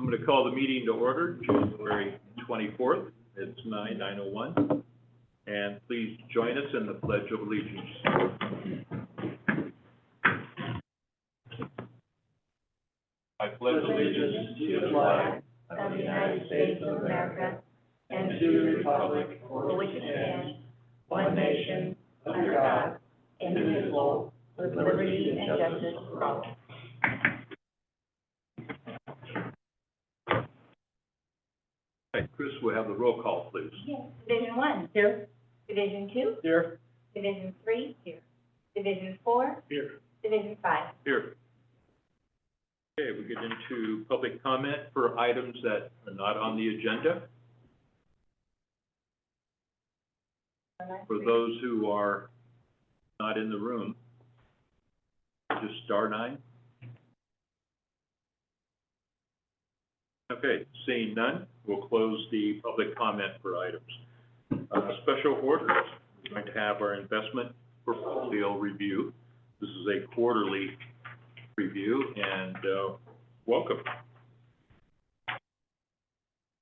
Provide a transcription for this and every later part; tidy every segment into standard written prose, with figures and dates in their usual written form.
I'm going to call the meeting to order, January 24th. It's 9:01. And please join us in the Pledge of Allegiance. I pledge allegiance to the flag of the United States of America and to the republic for which it stands, one nation, under God, indivisible, with liberty and justice for all. Okay, Chris, we'll have the roll call, please. Yes. Division 1. Here. Division 2. Here. Division 3. Here. Division 4. Here. Division 5. Here. Okay, we get into public comment for items that are not on the agenda. For those who are not in the room, just *9. Okay, seeing none, we'll close the public comment for items. Special orders. We're going to have our investment portfolio review. This is a quarterly review, and welcome.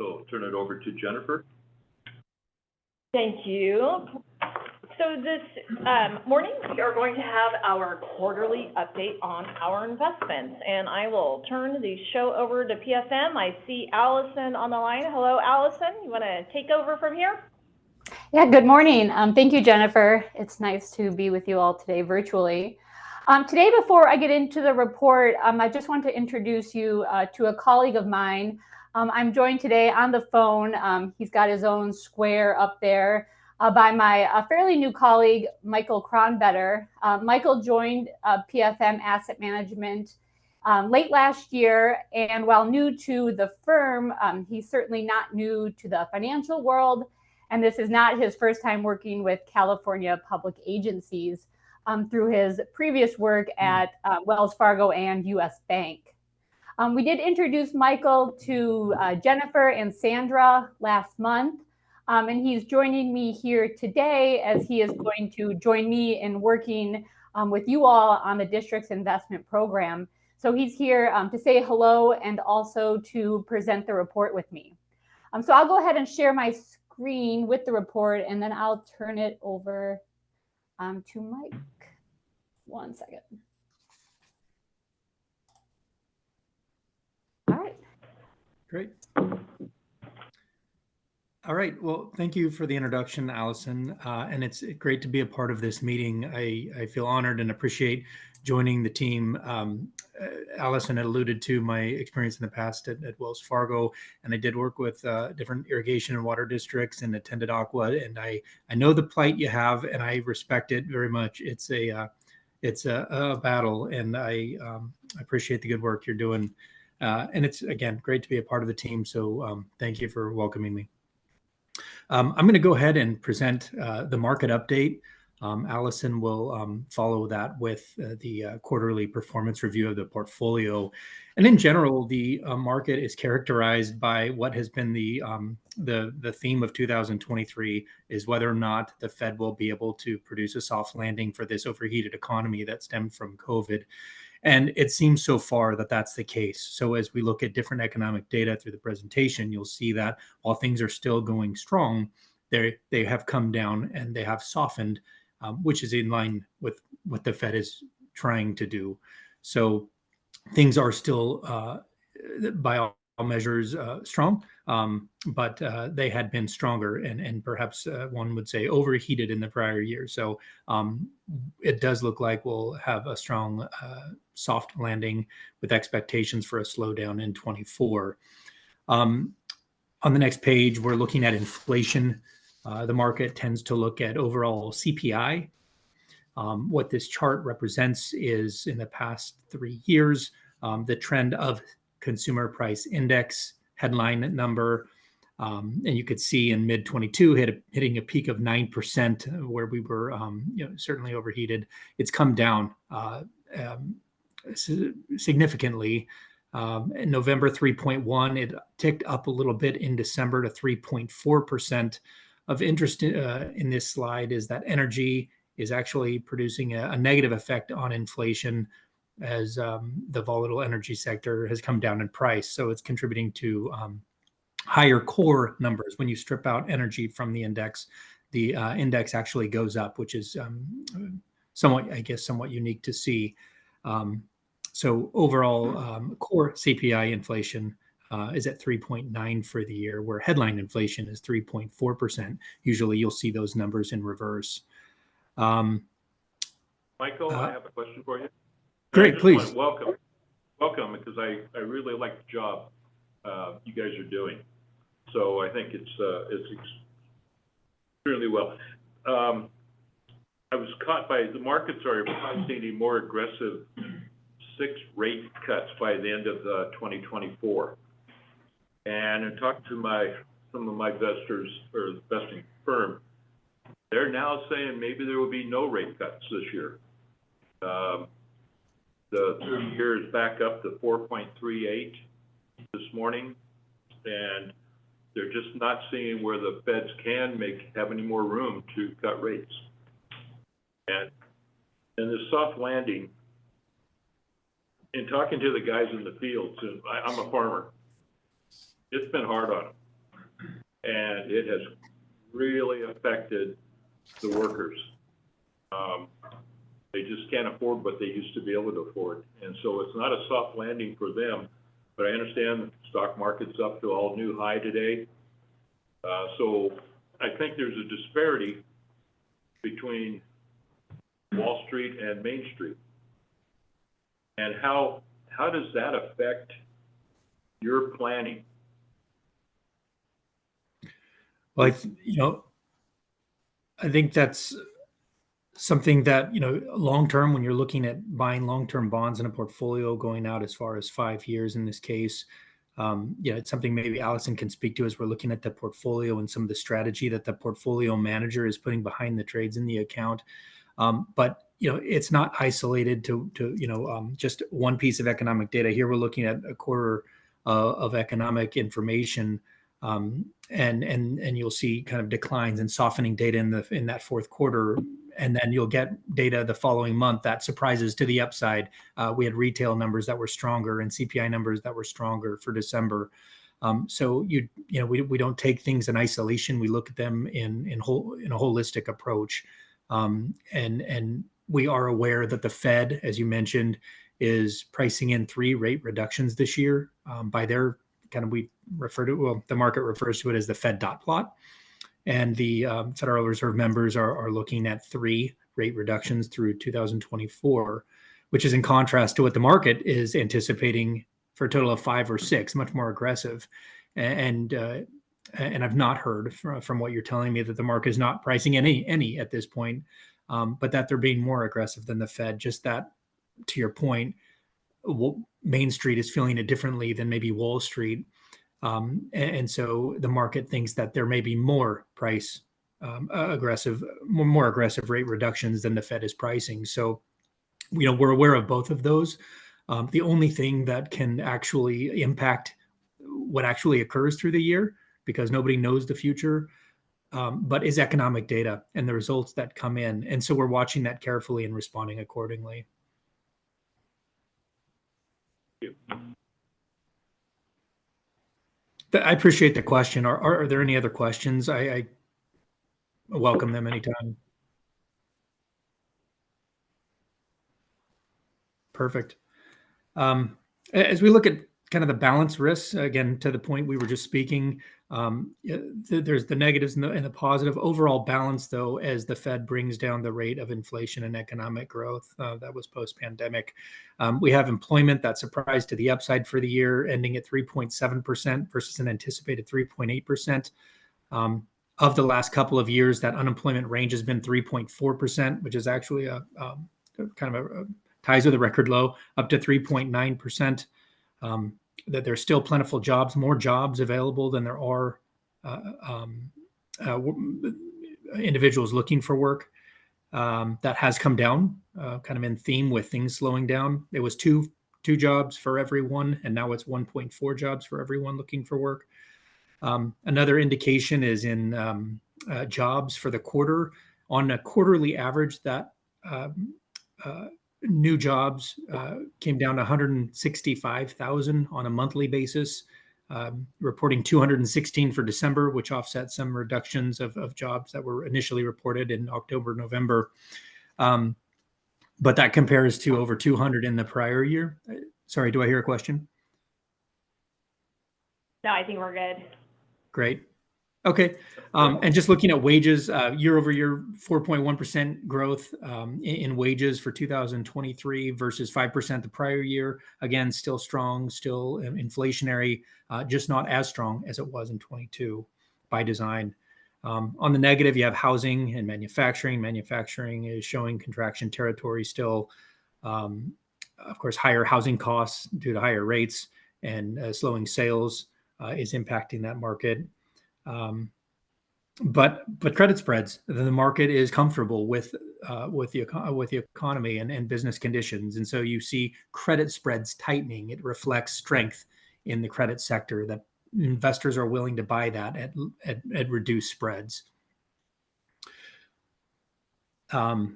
So turn it over to Jennifer. Thank you. So this morning, we are going to have our quarterly update on our investments, and I will turn the show over to PFM. I see Allison on the line. Hello, Allison. You want to take over from here? Yeah, good morning. Thank you, Jennifer. It's nice to be with you all today virtually. Today, before I get into the report, I just want to introduce you to a colleague of mine. I'm joined today on the phone. He's got his own square up there by my fairly new colleague, Michael Kronbetter. Michael joined PFM Asset Management late last year, and while new to the firm, he's certainly not new to the financial world, and this is not his first time working with California public agencies through his previous work at Wells Fargo and US Bank. We did introduce Michael to Jennifer and Sandra last month, and he's joining me here today as he is going to join me in working with you all on the district's investment program. So he's here to say hello and also to present the report with me. So I'll go ahead and share my screen with the report, and then I'll turn it over to Mike. 1 second. All right. Great. All right. Well, thank you for the introduction, Allison. And it's great to be a part of this meeting. I feel honored and appreciate joining the team. Allison had alluded to my experience in the past at Wells Fargo, and I did work with different irrigation and water districts and attended Aqua. And I know the plight you have, and I respect it very much. It's a battle, and I appreciate the good work you're doing. And it's, again, great to be a part of the team. So thank you for welcoming me. I'm going to go ahead and present the market update. Allison will follow that with the quarterly performance review of the portfolio. And in general, the market is characterized by what has been the theme of 2023 is whether or not the Fed will be able to produce a soft landing for this overheated economy that stemmed from COVID. And it seems so far that that's the case. So as we look at different economic data through the presentation, you'll see that while things are still going strong, they have come down and they have softened, which is in line with what the Fed is trying to do. So things are still, by all measures, strong, but they had been stronger and perhaps one would say overheated in the prior year. So it does look like we'll have a strong soft landing with expectations for a slowdown in 24. On the next page, we're looking at inflation. The market tends to look at overall CPI. What this chart represents is in the past 3 years, the trend of consumer price index headline number. And you could see in mid 22 hitting a peak of 9% where we were certainly overheated. It's come down significantly. In November 3.1, it ticked up a little bit in December to 3.4%. Of interest in this slide is that energy is actually producing a negative effect on inflation. as the volatile energy sector has come down in price. So it's contributing to higher core numbers. When you strip out energy from the index actually goes up, which is somewhat unique to see. So overall, core CPI inflation is at 3.9 for the year, where headline inflation is 3.4%. Usually you'll see those numbers in reverse. Michael, I have a question for you. Great, please. Welcome, because I really like the job you guys are doing. So I think it's extremely well. I was caught by the markets are pricing a more aggressive 6 rate cuts by the end of 2024. And I talked to some of my investors or the investing firm. They're now saying maybe there will be no rate cuts this year. The 30-year is back up to 4.38 this morning, and they're just not seeing where the Feds can have any more room to cut rates. And this soft landing, in talking to the guys in the fields, and I'm a farmer, it's been hard on them. And it has really affected the workers. They just can't afford what they used to be able to afford. And so it's not a soft landing for them, but I understand the stock market's up to all new high today. So I think there's a disparity between Wall Street and Main Street. And how does that affect your planning? Well, I think that's something that, long-term, when you're looking at buying long-term bonds in a portfolio going out as far as 5 years in this case, it's something maybe Allison can speak to as we're looking at the portfolio and some of the strategy that the portfolio manager is putting behind the trades in the account. But, it's not isolated to just one piece of economic data. Here we're looking at a quarter of economic information, and you'll see kind of declines and softening data in that fourth quarter, and then you'll get data the following month that surprises to the upside. We had retail numbers that were stronger and CPI numbers that were stronger for December. So we don't take things in isolation. We look at them in a holistic approach, and we are aware that the Fed, as you mentioned, is pricing in 3 rate reductions this year. By their the market refers to it as the Fed dot plot. And the Federal Reserve members are looking at 3 rate reductions through 2024, which is in contrast to what the market is anticipating for a total of 5 or 6, much more aggressive. And I've not heard from what you're telling me that the market is not pricing any at this point, but that they're being more aggressive than the Fed. Just that, to your point, Main Street is feeling it differently than maybe Wall Street. And so the market thinks that there may be more more aggressive rate reductions than the Fed is pricing. So, we're aware of both of those. The only thing that can actually impact what actually occurs through the year, because nobody knows the future, but is economic data and the results that come in. And so we're watching that carefully and responding accordingly. I appreciate the question. Are there any other questions? I welcome them anytime. Perfect. As we look at kind of the balance risks, again, to the point we were just speaking, there's the negatives and the positive. Overall balance, though, as the Fed brings down the rate of inflation and economic growth that was post-pandemic. We have employment that surprised to the upside for the year, ending at 3.7% versus an anticipated 3.8%. Of the last couple of years, that unemployment range has been 3.4%, which is actually a kind of a ties with a record low, up to 3.9%. That there's still plentiful jobs, more jobs available than there are individuals looking for work. That has come down, kind of in theme with things slowing down. It was two jobs for everyone, and now it's 1.4 jobs for everyone looking for work. Another indication is in jobs for the quarter. On a quarterly average, that new jobs came down to 165,000 on a monthly basis, reporting 216 for December, which offset some reductions of jobs that were initially reported in October, November. But that compares to over 200 in the prior year. Sorry, do I hear a question? No, I think we're good. Great. Okay. And just looking at wages, year over year, 4.1% growth in wages for 2023 versus 5% the prior year. Again, still strong, still inflationary, just not as strong as it was in 22 by design. On the negative, you have housing and manufacturing. Manufacturing is showing contraction territory still. Of course, higher housing costs due to higher rates and slowing sales is impacting that market. But credit spreads, the market is comfortable with the economy and business conditions, and so you see credit spreads tightening. It reflects strength in the credit sector that investors are willing to buy that at reduced spreads. We'll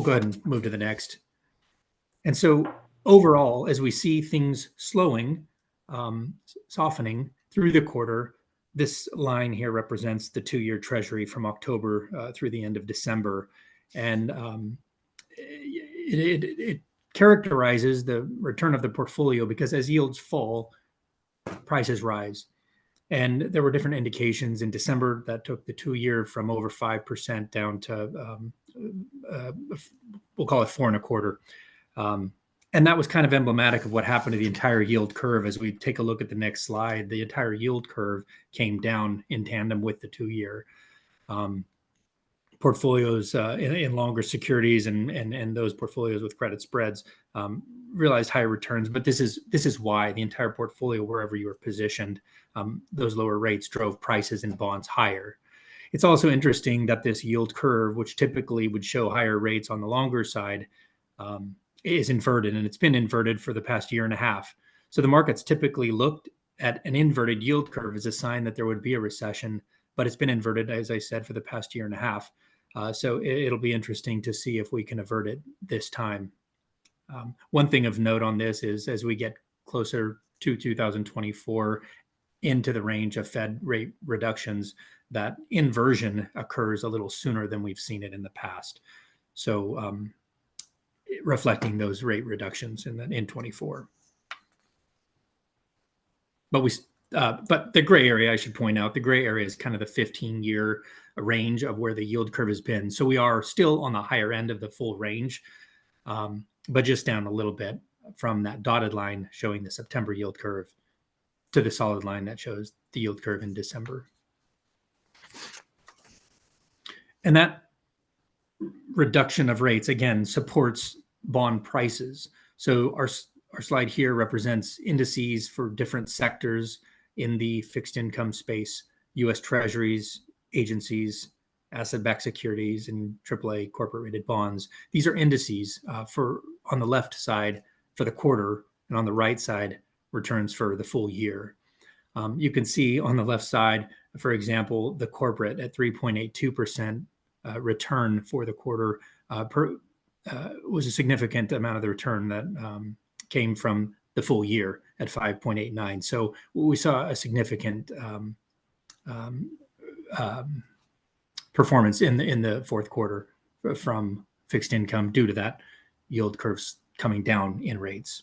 go ahead and move to the next. And so overall, as we see things slowing, softening through the quarter, this line here represents the 2-year Treasury from October through the end of December. And it characterizes the return of the portfolio because as yields fall, prices rise. And there were different indications in December that took the 2-year from over 5% down to, we'll call it 4.25%. And that was kind of emblematic of what happened to the entire yield curve. As we take a look at the next slide, the entire yield curve came down in tandem with the 2-year. Portfolios in longer securities and those portfolios with credit spreads realized higher returns. But this is why the entire portfolio, wherever you were positioned, those lower rates drove prices in bonds higher. It's also interesting that this yield curve, which typically would show higher rates on the longer side, is inverted, and it's been inverted for the past year and a half. So the market's typically looked at an inverted yield curve as a sign that there would be a recession, but it's been inverted, as I said, for the past year and a half. So it'll be interesting to see if we can avert it this time. One thing of note on this is as we get closer to 2024 into the range of Fed rate reductions, that inversion occurs a little sooner than we've seen it in the past. So reflecting those rate reductions in 24. But the gray area, I should point out, the gray area is kind of the 15-year range of where the yield curve has been. So we are still on the higher end of the full range, but just down a little bit from that dotted line showing the September yield curve to the solid line that shows the yield curve in December. And that reduction of rates, again, supports bond prices. So our slide here represents indices for different sectors in the fixed income space: U.S. Treasuries, agencies, asset-backed securities, and AAA corporate-rated bonds. These are indices for, on the left side, for the quarter, and on the right side, returns for the full year. You can see on the left side, for example, the corporate at 3.82% return for the quarter was a significant amount of the return that came from the full year at 5.89. So we saw a significant performance in the fourth quarter from fixed income due to that yield curves coming down in rates.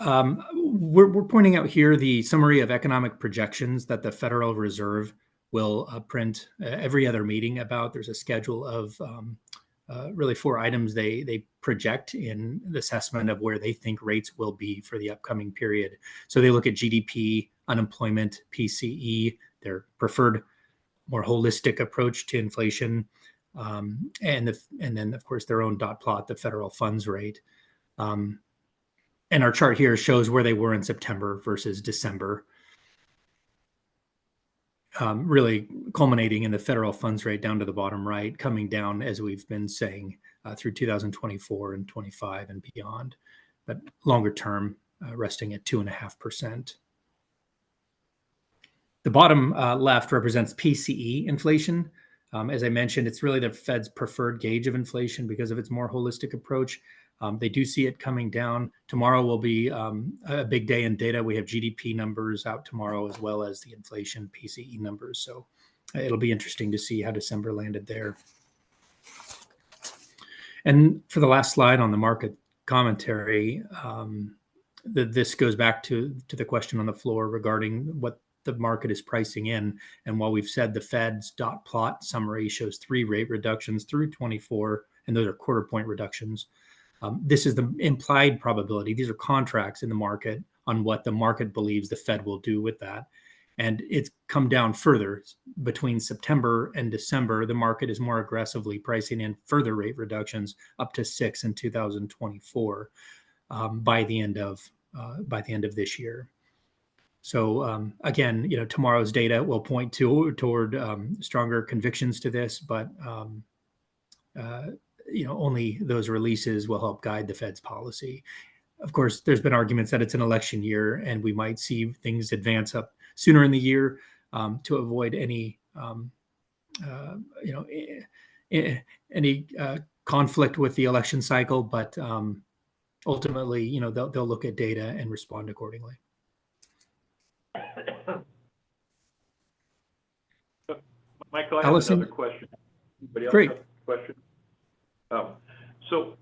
We're pointing out here the summary of economic projections that the Federal Reserve will print every other meeting about. There's a schedule of really 4 items they project in the assessment of where they think rates will be for the upcoming period. So they look at GDP, unemployment, PCE, their preferred, more holistic approach to inflation, and then, of course, their own dot plot, the federal funds rate. And our chart here shows where they were in September versus December, really culminating in the federal funds rate down to the bottom right, coming down, as we've been saying, through 2024 and 25 and beyond, but longer term, resting at 2.5%. The bottom left represents PCE inflation. As I mentioned, it's really the Fed's preferred gauge of inflation because of its more holistic approach. They do see it coming down. Tomorrow will be a big day in data. We have GDP numbers out tomorrow as well as the inflation PCE numbers. So it'll be interesting to see how December landed there. And for the last slide on the market commentary, this goes back to the question on the floor regarding what the market is pricing in. And while we've said the Fed's dot plot summary shows 3 rate reductions through 24, and those are quarter point reductions, this is the implied probability. These are contracts in the market on what the market believes the Fed will do with that. And it's come down further. Between September and December, the market is more aggressively pricing in further rate reductions up to 6 in 2024 by the end of this year. So again, tomorrow's data will point toward stronger convictions to this, but only those releases will help guide the Fed's policy. Of course, there's been arguments that it's an election year and we might see things advance up sooner in the year to avoid any conflict with the election cycle. But ultimately, they'll look at data and respond accordingly. Michael, I have Allison? another question. Anybody else Great. have a question? So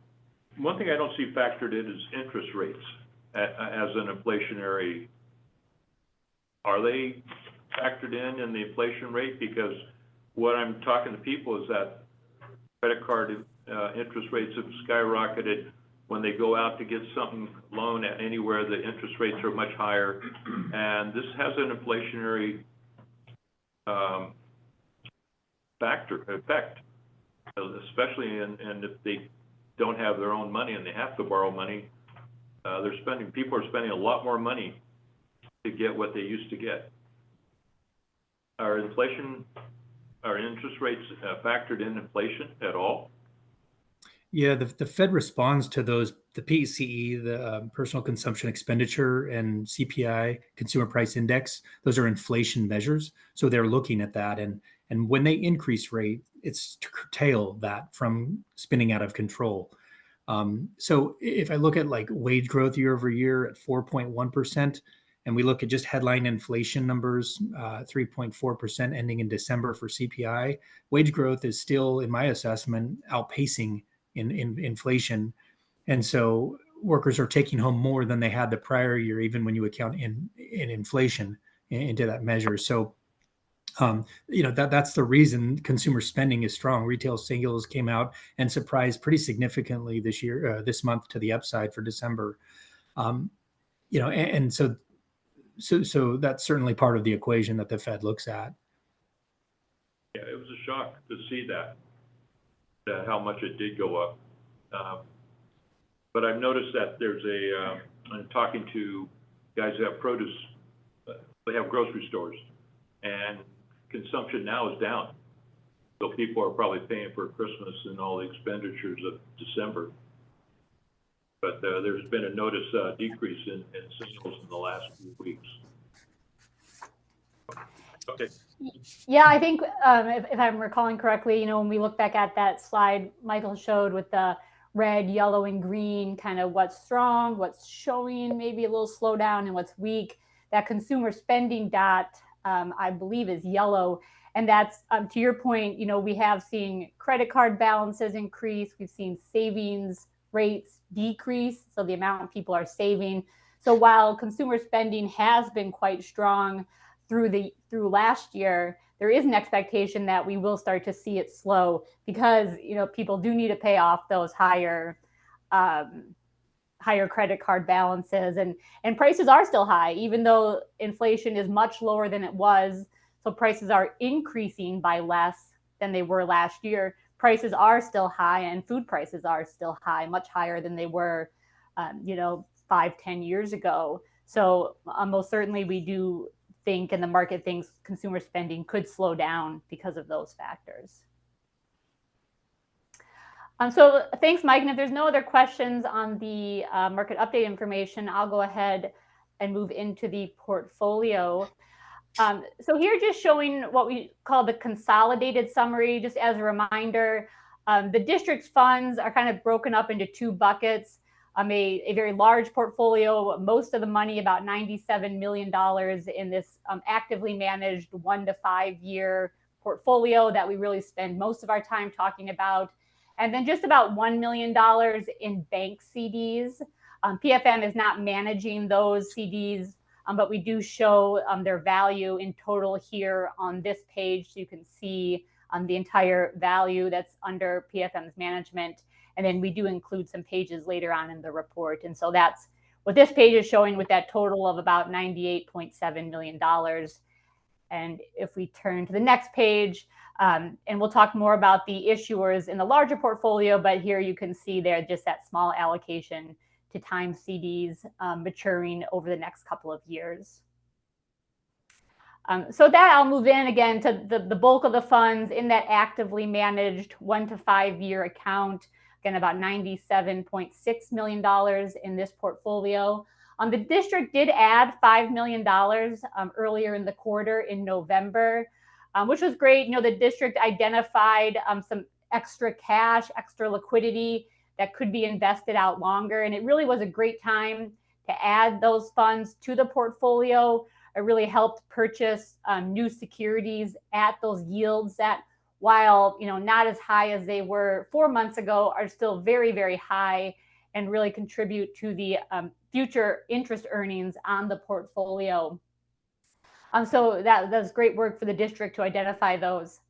one thing I don't see factored in is interest rates as an inflationary. Are they factored in the inflation rate? Because what I'm talking to people is that credit card interest rates have skyrocketed. When they go out to get something loan at anywhere, the interest rates are much higher, and this has an inflationary effect, especially and if they don't have their own money and they have to borrow money, people are spending a lot more money to get what they used to get. Are interest rates factored in inflation at all? Yeah, the Fed responds to those, the PCE, the personal consumption expenditure, and CPI, consumer price index. Those are inflation measures. So they're looking at that. And when they increase rate, it's to curtail that from spinning out of control. So if I look at like wage growth year over year at 4.1%, and we look at just headline inflation numbers, 3.4% ending in December for CPI, wage growth is still, in my assessment, outpacing in inflation. And so workers are taking home more than they had the prior year, even when you account in inflation into that measure. So, that's the reason consumer spending is strong. Retail sales came out and surprised pretty significantly this month to the upside for December. And so that's certainly part of the equation that the Fed looks at. Yeah, it was a shock to see that how much it did go up. But I've noticed that there's I'm talking to guys who have produce, they have grocery stores, and consumption now is down. So people are probably paying for Christmas and all the expenditures of December. But there's been a notice decrease in sales in the last few weeks. Okay. Yeah, I think if I'm recalling correctly, when we look back at that slide Michael showed with the red, yellow, and green, kind of what's strong, what's showing maybe a little slowdown, and what's weak, that consumer spending dot, I believe, is yellow. And that's, to your point, we have seen credit card balances increase. We've seen savings rates decrease, so the amount people are saving. So while consumer spending has been quite strong through last year, there is an expectation that we will start to see it slow because people do need to pay off those higher credit card balances, and prices are still high, even though inflation is much lower than it was. So prices are increasing by less than they were last year. Prices are still high, and food prices are still high, much higher than they were, 5-10 years ago. So most certainly we do think, and the market thinks, consumer spending could slow down because of those factors. So thanks, Mike. And if there's no other questions on the market update information, I'll go ahead and move into the portfolio. So here just showing what we call the consolidated summary, just as a reminder. The district's funds are kind of broken up into two buckets. A very large portfolio, most of the money, about $97 million in this actively managed 1 to 5 year portfolio that we really spend most of our time talking about. And then just about $1 million in bank CDs. PFM is not managing those CDs, but we do show their value in total here on this page. So you can see the entire value that's under PFM's management. And then we do include some pages later on in the report. And so that's what this page is showing, with that total of about $98.7 million. And if we turn to the next page, and we'll talk more about the issuers in the larger portfolio, but here you can see there just that small allocation to time CDs maturing over the next couple of years. So that I'll move in again to the bulk of the funds in that actively managed 1 to 5 year account. Again, about $97.6 million in this portfolio. The district did add $5 million earlier in the quarter in November, which was great. You know, the district identified some extra cash, extra liquidity that could be invested out longer. And it really was a great time to add those funds to the portfolio. It really helped purchase new securities at those yields that, while not as high as they were 4 months ago, are still very, very high and really contribute to the future interest earnings on the portfolio. So that was great work for the district to identify those.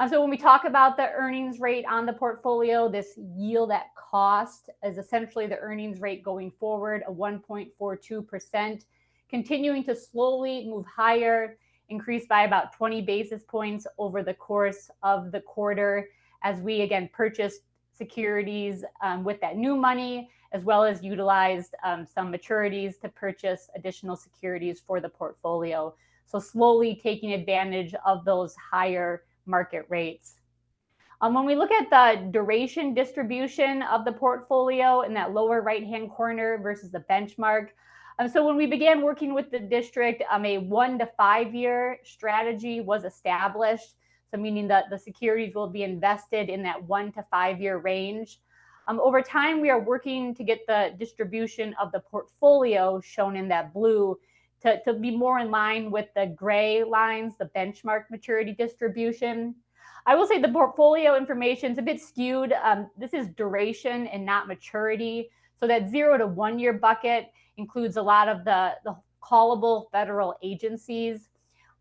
So when we talk about the earnings rate on the portfolio, this yield at cost is essentially the earnings rate going forward, a 1.42%, continuing to slowly move higher, increased by about 20 basis points over the course of the quarter, as we again purchased securities with that new money, as well as utilized some maturities to purchase additional securities for the portfolio. So slowly taking advantage of those higher market rates. When we look at the duration distribution of the portfolio in that lower right-hand corner versus the benchmark, so when we began working with the district, a 1 to 5 year strategy was established. So meaning that the securities will be invested in that 1 to 5 year range. Over time, we are working to get the distribution of the portfolio, shown in that blue, to be more in line with the gray lines, the benchmark maturity distribution. I will say the portfolio information is a bit skewed. This is duration and not maturity. So that 0 to 1 year bucket includes a lot of the callable federal agencies,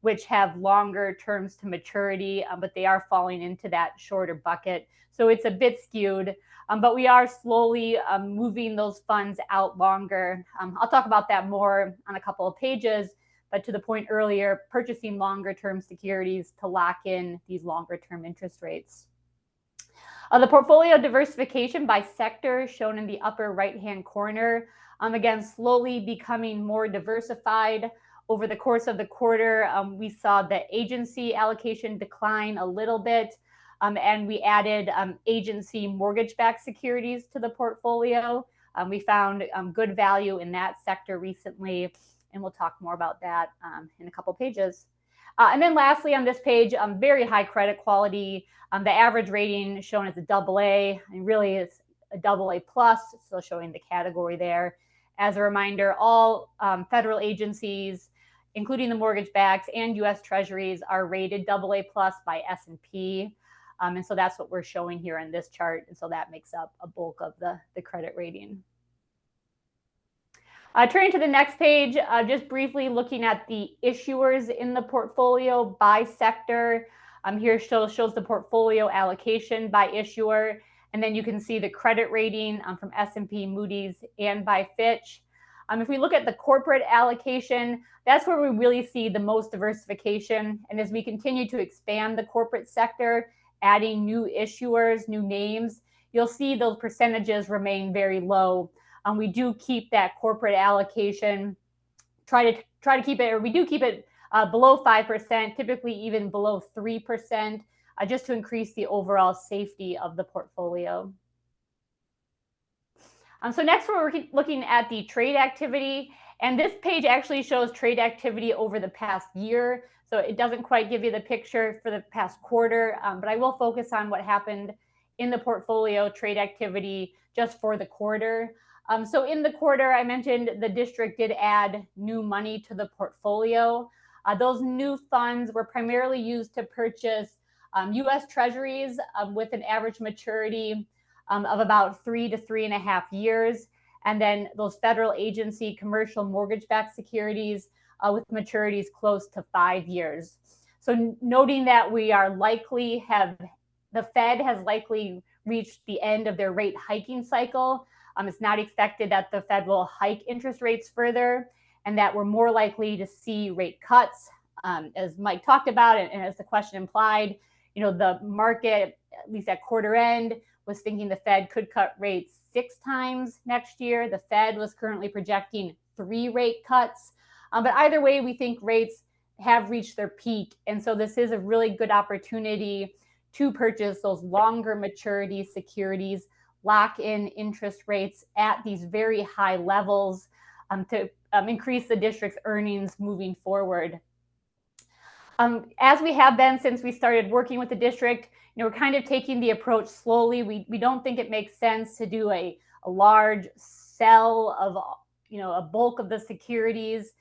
which have longer terms to maturity, but they are falling into that shorter bucket. So it's a bit skewed, but we are slowly moving those funds out longer. I'll talk about that more on a couple of pages, but to the point earlier, purchasing longer term securities to lock in these longer term interest rates. The portfolio diversification by sector, shown in the upper right-hand corner, again, slowly becoming more diversified. Over the course of the quarter, we saw the agency allocation decline a little bit, and we added agency mortgage-backed securities to the portfolio. We found good value in that sector recently, and we'll talk more about that in a couple pages. And then lastly on this page, very high credit quality. The average rating shown as a AA, and really it's a AA plus, so showing the category there. As a reminder, all federal agencies, including the mortgage backs and U.S. Treasuries, are rated AA plus by S&P. And so that's what we're showing here in this chart. And so that makes up a bulk of the credit rating. Turning to the next page, just briefly looking at the issuers in the portfolio by sector. Here shows the portfolio allocation by issuer. And then you can see the credit rating from S&P, Moody's, and by Fitch. If we look at the corporate allocation, that's where we really see the most diversification. And as we continue to expand the corporate sector, adding new issuers, new names, you'll see those percentages remain very low. We do keep that corporate allocation, try to keep it, or we do keep it below 5%, typically even below 3%, just to increase the overall safety of the portfolio. So next we're looking at the trade activity. And this page actually shows trade activity over the past year. So it doesn't quite give you the picture for the past quarter, but I will focus on what happened in the portfolio trade activity just for the quarter. So in the quarter, I mentioned the district did add new money to the portfolio. Those new funds were primarily used to purchase U.S. Treasuries with an average maturity of about 3 to 3.5 years. And then those federal agency commercial mortgage-backed securities with maturities close to 5 years. So noting that we are likely the Fed has likely reached the end of their rate hiking cycle. It's not expected that the Fed will hike interest rates further, and that we're more likely to see rate cuts. As Mike talked about, and as the question implied, the market, at least at quarter end, was thinking the Fed could cut rates 6 times next year. The Fed was currently projecting 3 rate cuts. But either way, we think rates have reached their peak. And so this is a really good opportunity to purchase those longer maturity securities, lock in interest rates at these very high levels to increase the district's earnings moving forward. As we have been since we started working with the district, we're kind of taking the approach slowly. We don't think it makes sense to do a large sell of a bulk of the securities,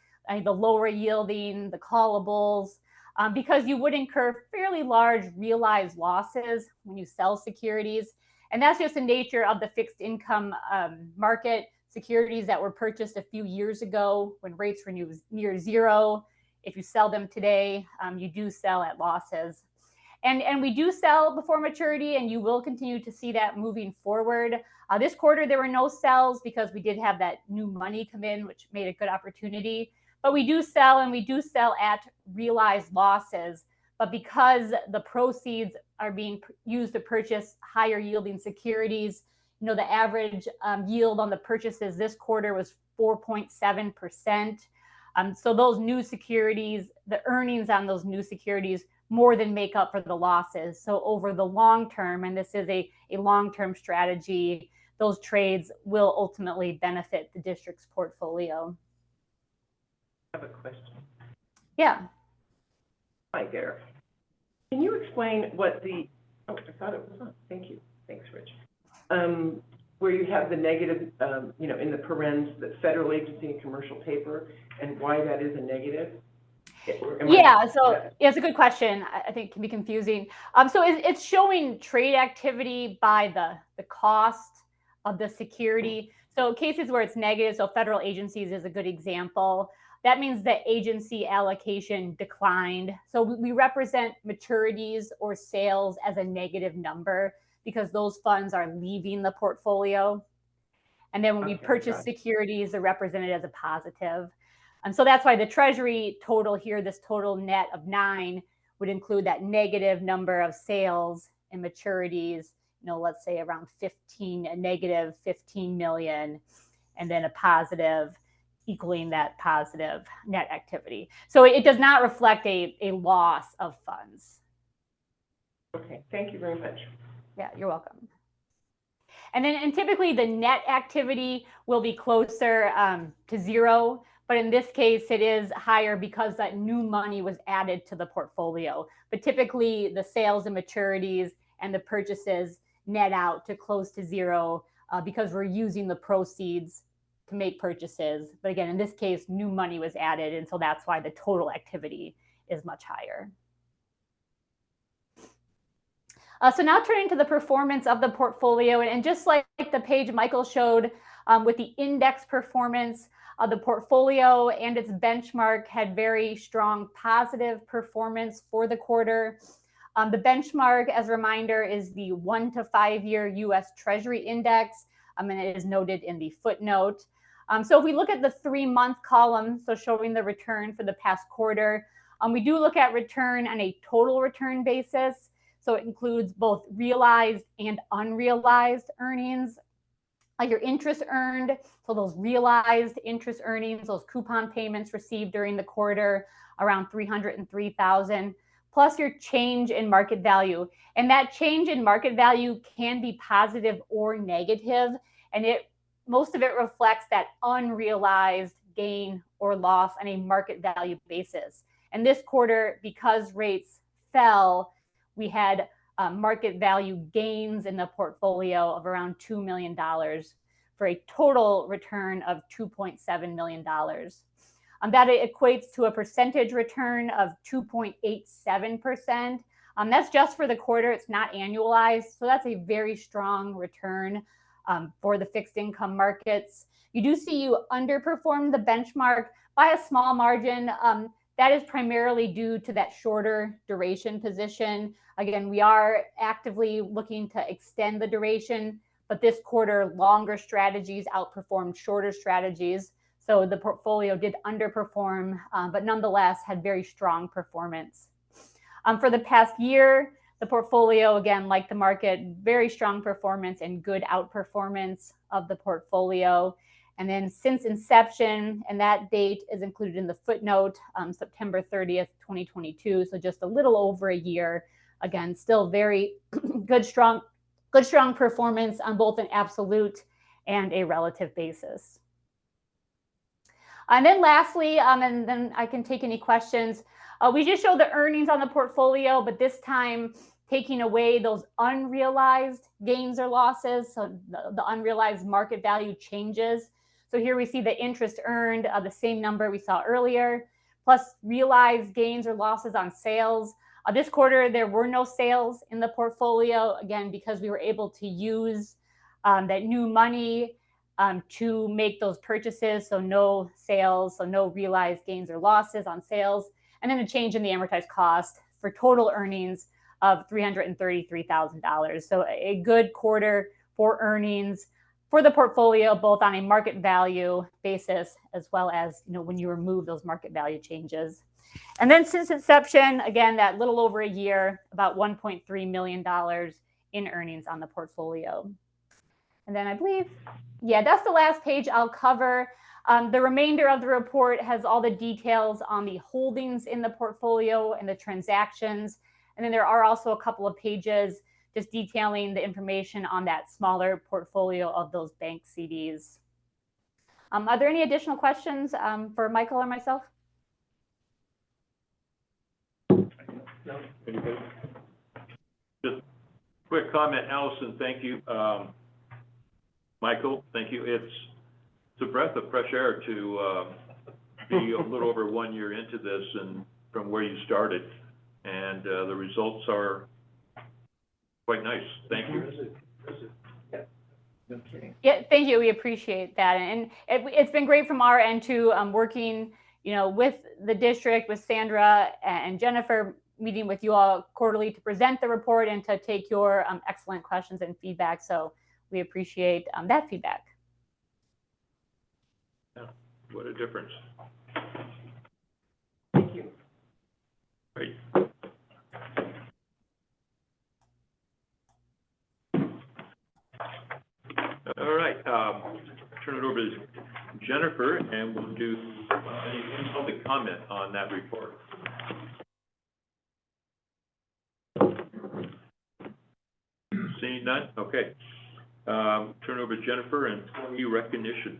the lower yielding, the callables, because you would incur fairly large realized losses when you sell securities. And that's just the nature of the fixed income market. Securities that were purchased a few years ago when rates were near zero. If you sell them today, you do sell at losses. And we do sell before maturity, and you will continue to see that moving forward. This quarter, there were no sells because we did have that new money come in, which made a good opportunity. But we do sell, and we do sell at realized losses. But because the proceeds are being used to purchase higher yielding securities, the average yield on the purchases this quarter was 4.7%. So those new securities, the earnings on those new securities more than make up for the losses. So over the long term, and this is a long-term strategy, those trades will ultimately benefit the district's portfolio. I have a question. Yeah. Hi there. Can you explain what I thought it was on. Thank you. Thanks, Rich. Where you have the negative, in the parens, the federal agency and commercial paper, and why that is a negative? It's a good question. I think it can be confusing. So it's showing trade activity by the cost of the security. So cases where it's negative, so federal agencies is a good example. That means the agency allocation declined. So we represent maturities or sales as a negative number because those funds are leaving the portfolio. And then when we purchase securities, they're represented as a positive. And so that's why the Treasury total here, this total net of 9, would include that negative number of sales and maturities, let's say around a negative 15 million, and then a positive equaling that positive net activity. So it does not reflect a loss of funds. Okay, thank you very much. Yeah, you're welcome. And typically the net activity will be closer to zero. But in this case, it is higher because that new money was added to the portfolio. But typically, the sales and maturities and the purchases net out to close to zero because we're using the proceeds to make purchases. But again, in this case, new money was added. And so that's why the total activity is much higher. So now turning to the performance of the portfolio. And just like the page Michael showed with the index performance, the portfolio and its benchmark had very strong positive performance for the quarter. The benchmark, as a reminder, is the 1 to 5 year U.S. Treasury Index, and it is noted in the footnote. So if we look at the 3-month column, so showing the return for the past quarter, we do look at return on a total return basis. So it includes both realized and unrealized earnings. Your interest earned, so those realized interest earnings, those coupon payments received during the quarter, around $303,000, plus your change in market value. And that change in market value can be positive or negative, and most of it reflects that unrealized gain or loss on a market value basis. And this quarter, because rates fell, we had market value gains in the portfolio of around $2 million for a total return of $2.7 million. That equates to a percentage return of 2.87%. That's just for the quarter. It's not annualized. So that's a very strong return for the fixed income markets. You do see you underperform the benchmark by a small margin. That is primarily due to that shorter duration position. Again, we are actively looking to extend the duration, but this quarter, longer strategies outperformed shorter strategies. So the portfolio did underperform, but nonetheless had very strong performance. For the past year, the portfolio, again, like the market, very strong performance and good outperformance of the portfolio. And then since inception, and that date is included in the footnote, September 30th, 2022. So just a little over a year. Again, still very good, strong performance on both an absolute and a relative basis. And then lastly, and then I can take any questions. We just show the earnings on the portfolio, but this time taking away those unrealized gains or losses, so the unrealized market value changes. So here we see the interest earned, the same number we saw earlier, plus realized gains or losses on sales. This quarter, there were no sales in the portfolio, again, because we were able to use that new money to make those purchases. So no sales, so no realized gains or losses on sales. And then a change in the amortized cost for total earnings of $333,000. So a good quarter for earnings for the portfolio, both on a market value basis, as well as, when you remove those market value changes. And then since inception, again, that little over a year, about $1.3 million in earnings on the portfolio. And then I believe, yeah, that's the last page I'll cover. The remainder of the report has all the details on the holdings in the portfolio and the transactions. And then there are also a couple of pages just detailing the information on that smaller portfolio of those bank CDs. Are there any additional questions for Michael or myself? No. Anybody? Just quick comment, Allison, thank you. Michael, thank you. It's a breath of fresh air to be a little over 1 year into this and from where you started. And the results are quite nice. Thank you. Yeah, thank you. We appreciate that. And it's been great from our end too, working, with the district, with Sandra and Jennifer, meeting with you all quarterly to present the report and to take your excellent questions and feedback. So we appreciate that feedback. Yeah, what a difference. Thank you. Great. All right, turn it over to Jennifer, and we'll do any public comment on that report. Seeing none? Okay. Turn over to Jennifer and employee recognition.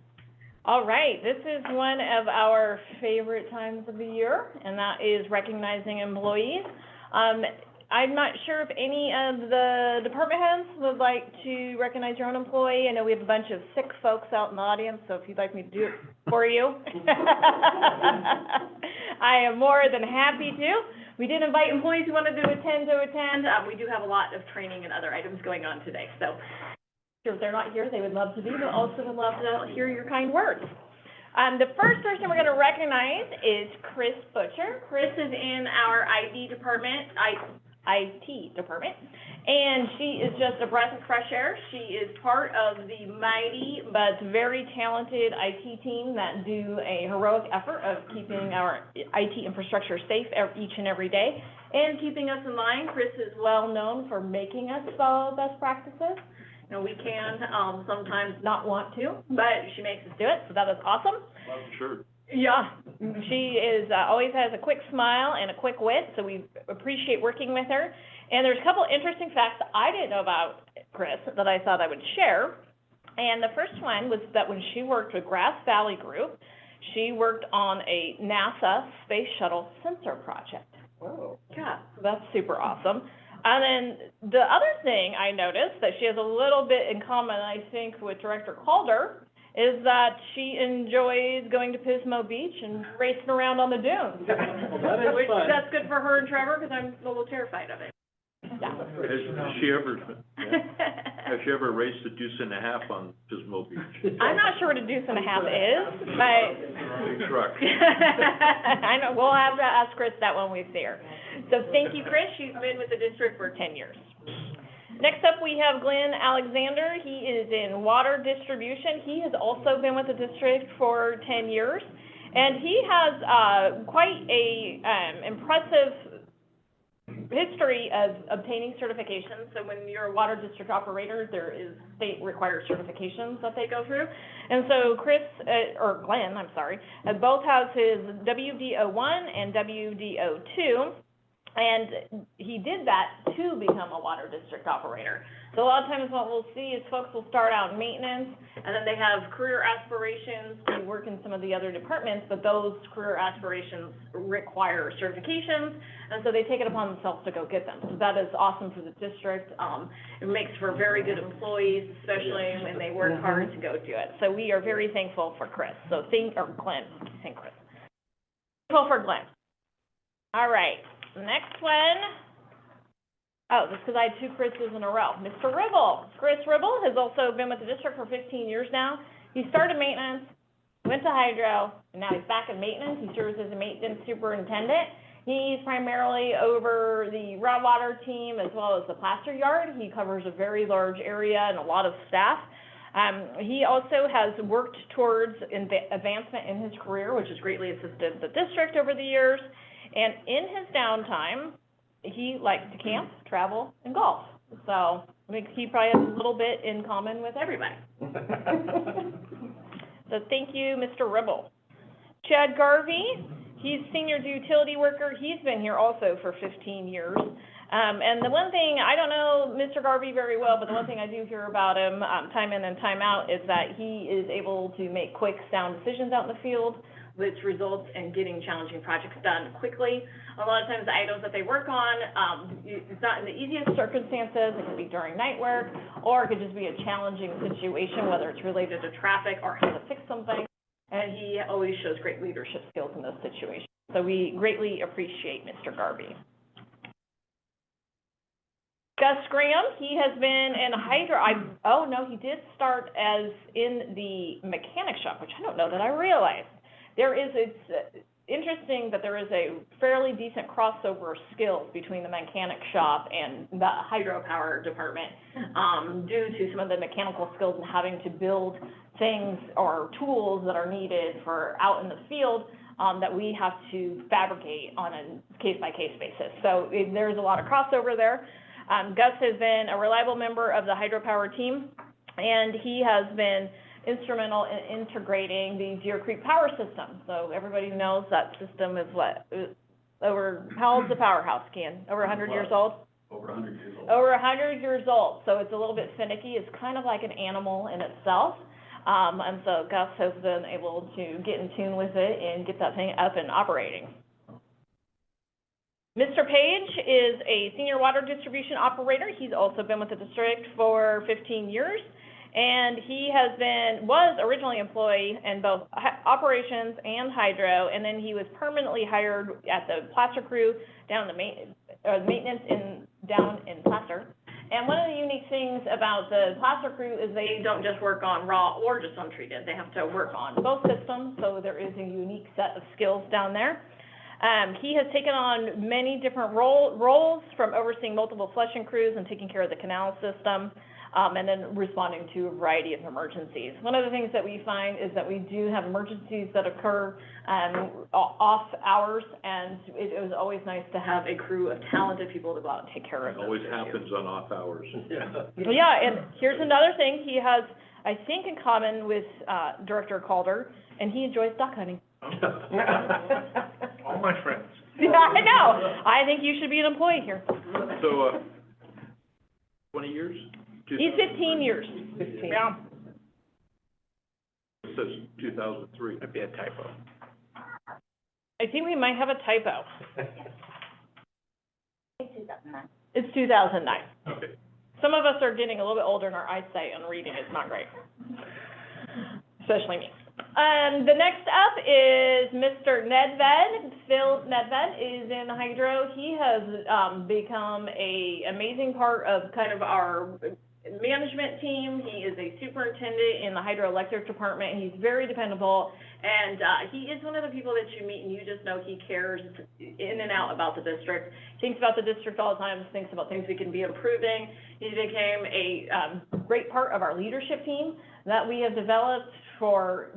All right, this is one of our favorite times of the year, and that is recognizing employees. I'm not sure if any of the department heads would like to recognize your own employee. I know we have a bunch of sick folks out in the audience, so if you'd like me to do it for you, I am more than happy to. We did invite employees who wanted to attend. We do have a lot of training and other items going on today, so if they're not here, they would love to be, but also would love to hear your kind words. The first person we're going to recognize is Chris Butcher. Chris is in our IT department, and she is just a breath of fresh air. She is part of the mighty but very talented IT team that do a heroic effort of keeping our IT infrastructure safe each and every day and keeping us in line. Chris is well known for making us follow best practices. We can sometimes not want to, but she makes us do it, so that is awesome. Well, sure. Yeah, she is always has a quick smile and a quick wit, so we appreciate working with her. And there's a couple interesting facts that I didn't know about Chris that I thought I would share. And the first one was that when she worked with Grass Valley Group, She worked on a NASA space shuttle sensor project. Whoa. Yeah, so that's super awesome. And then the other thing I noticed that she has a little bit in common, I think, with Director Calder, is that she enjoys going to Pismo Beach and racing around on the dunes. Which, that's good for her and Trevor, because I'm a little terrified of it. Yeah. Has she ever raced a deuce and a half on Pismo Beach? I'm not sure what a deuce and a half is, but Big truck. I know, we'll have to ask Chris that when we see her. So thank you, Chris. She's been with the district for 10 years. Next up, we have Glenn Alexander. He is in water distribution. He has also been with the district for 10 years. And he has quite a impressive history of obtaining certifications. So when you're a water district operator, there is state required certifications that they go through. And so Glenn, both has his WDO1 and WDO2. And he did that to become a water district operator. So a lot of times what we'll see is folks will start out in maintenance, and then they have career aspirations to work in some of the other departments, but those career aspirations require certifications, and so they take it upon themselves to go get them. So that is awesome for the district. It makes for very good employees, especially when they work hard to go do it. So we are very thankful for Chris. So Glenn, thank Chris. Thankful for Glenn. All right. Next one. Oh, just because I had two Chris's in a row. Mr. Ribble. Chris Ribble has also been with the district for 15 years now. He started maintenance, went to hydro, and now he's back in maintenance. He serves as a maintenance superintendent. He's primarily over the raw water team as well as the plaster yard. He covers a very large area and a lot of staff. He also has worked towards advancement in his career, which has greatly assisted the district over the years. And in his downtime, he likes to camp, travel, and golf. So I think he probably has a little bit in common with everybody. So thank you, Mr. Ribble. Chad Garvey, he's senior utility worker. He's been here also for 15 years. And the one thing, I don't know Mr. Garvey very well, but the one thing I do hear about him time in and time out is that he is able to make quick, sound decisions out in the field, which results in getting challenging projects done quickly. A lot of times the items that they work on, it's not in the easiest circumstances. It can be during night work, or it could just be a challenging situation, whether it's related to traffic or how to fix something. And he always shows great leadership skills in those situations. So we greatly appreciate Mr. Garvey. Gus Graham, he has been in hydro, he did start as in the mechanic shop, which I don't know that I realized. It's interesting that there is a fairly decent crossover of skills between the mechanic shop and the hydropower department, due to some of the mechanical skills and having to build things or tools that are needed for out in the field, that we have to fabricate on a case-by-case basis. So there's a lot of crossover there. Gus has been a reliable member of the hydropower team, and he has been instrumental in integrating the Deer Creek power system. So everybody knows that system is how old's the powerhouse, Ken? Over 100 years old? Over 100 years old. Over 100 years old, so it's a little bit finicky. It's kind of like an animal in itself. And so Gus has been able to get in tune with it and get that thing up and operating. Mr. Page is a senior water distribution operator. He's also been with the district for 15 years. And he was originally employed in both operations and hydro, and then he was permanently hired at the plaster crew down the maintenance down in plaster. And one of the unique things about the plaster crew is they don't just work on raw or just untreated. They have to work on both systems, so there is a unique set of skills down there. He has taken on many different roles, from overseeing multiple flushing crews and taking care of the canal system, and then responding to a variety of emergencies. One of the things that we find is that we do have emergencies that occur off hours, and it was always nice to have a crew of talented people to go out and take care of It always happens on off hours. Yeah, and here's another thing he has, I think, in common with Director Calder, and he enjoys duck hunting. All my friends. Yeah, I know. I think you should be an employee here. So, 20 years? He's 15 years. 15. Yeah. So says 2003. That'd be a typo. I think we might have a typo. It's 2009. It's 2009. Okay. Some of us are getting a little bit older and our eyesight and reading is not great, especially me. The next up is Mr. Nedved. Phil Nedved is in Hydro. He has become a amazing part of kind of our management team. He is a superintendent in the hydroelectric department. He's very dependable, and he is one of the people that you meet and you just know he cares in and out about the district. Thinks about the district all the time, thinks about things we can be improving. He became a great part of our leadership team that we have developed for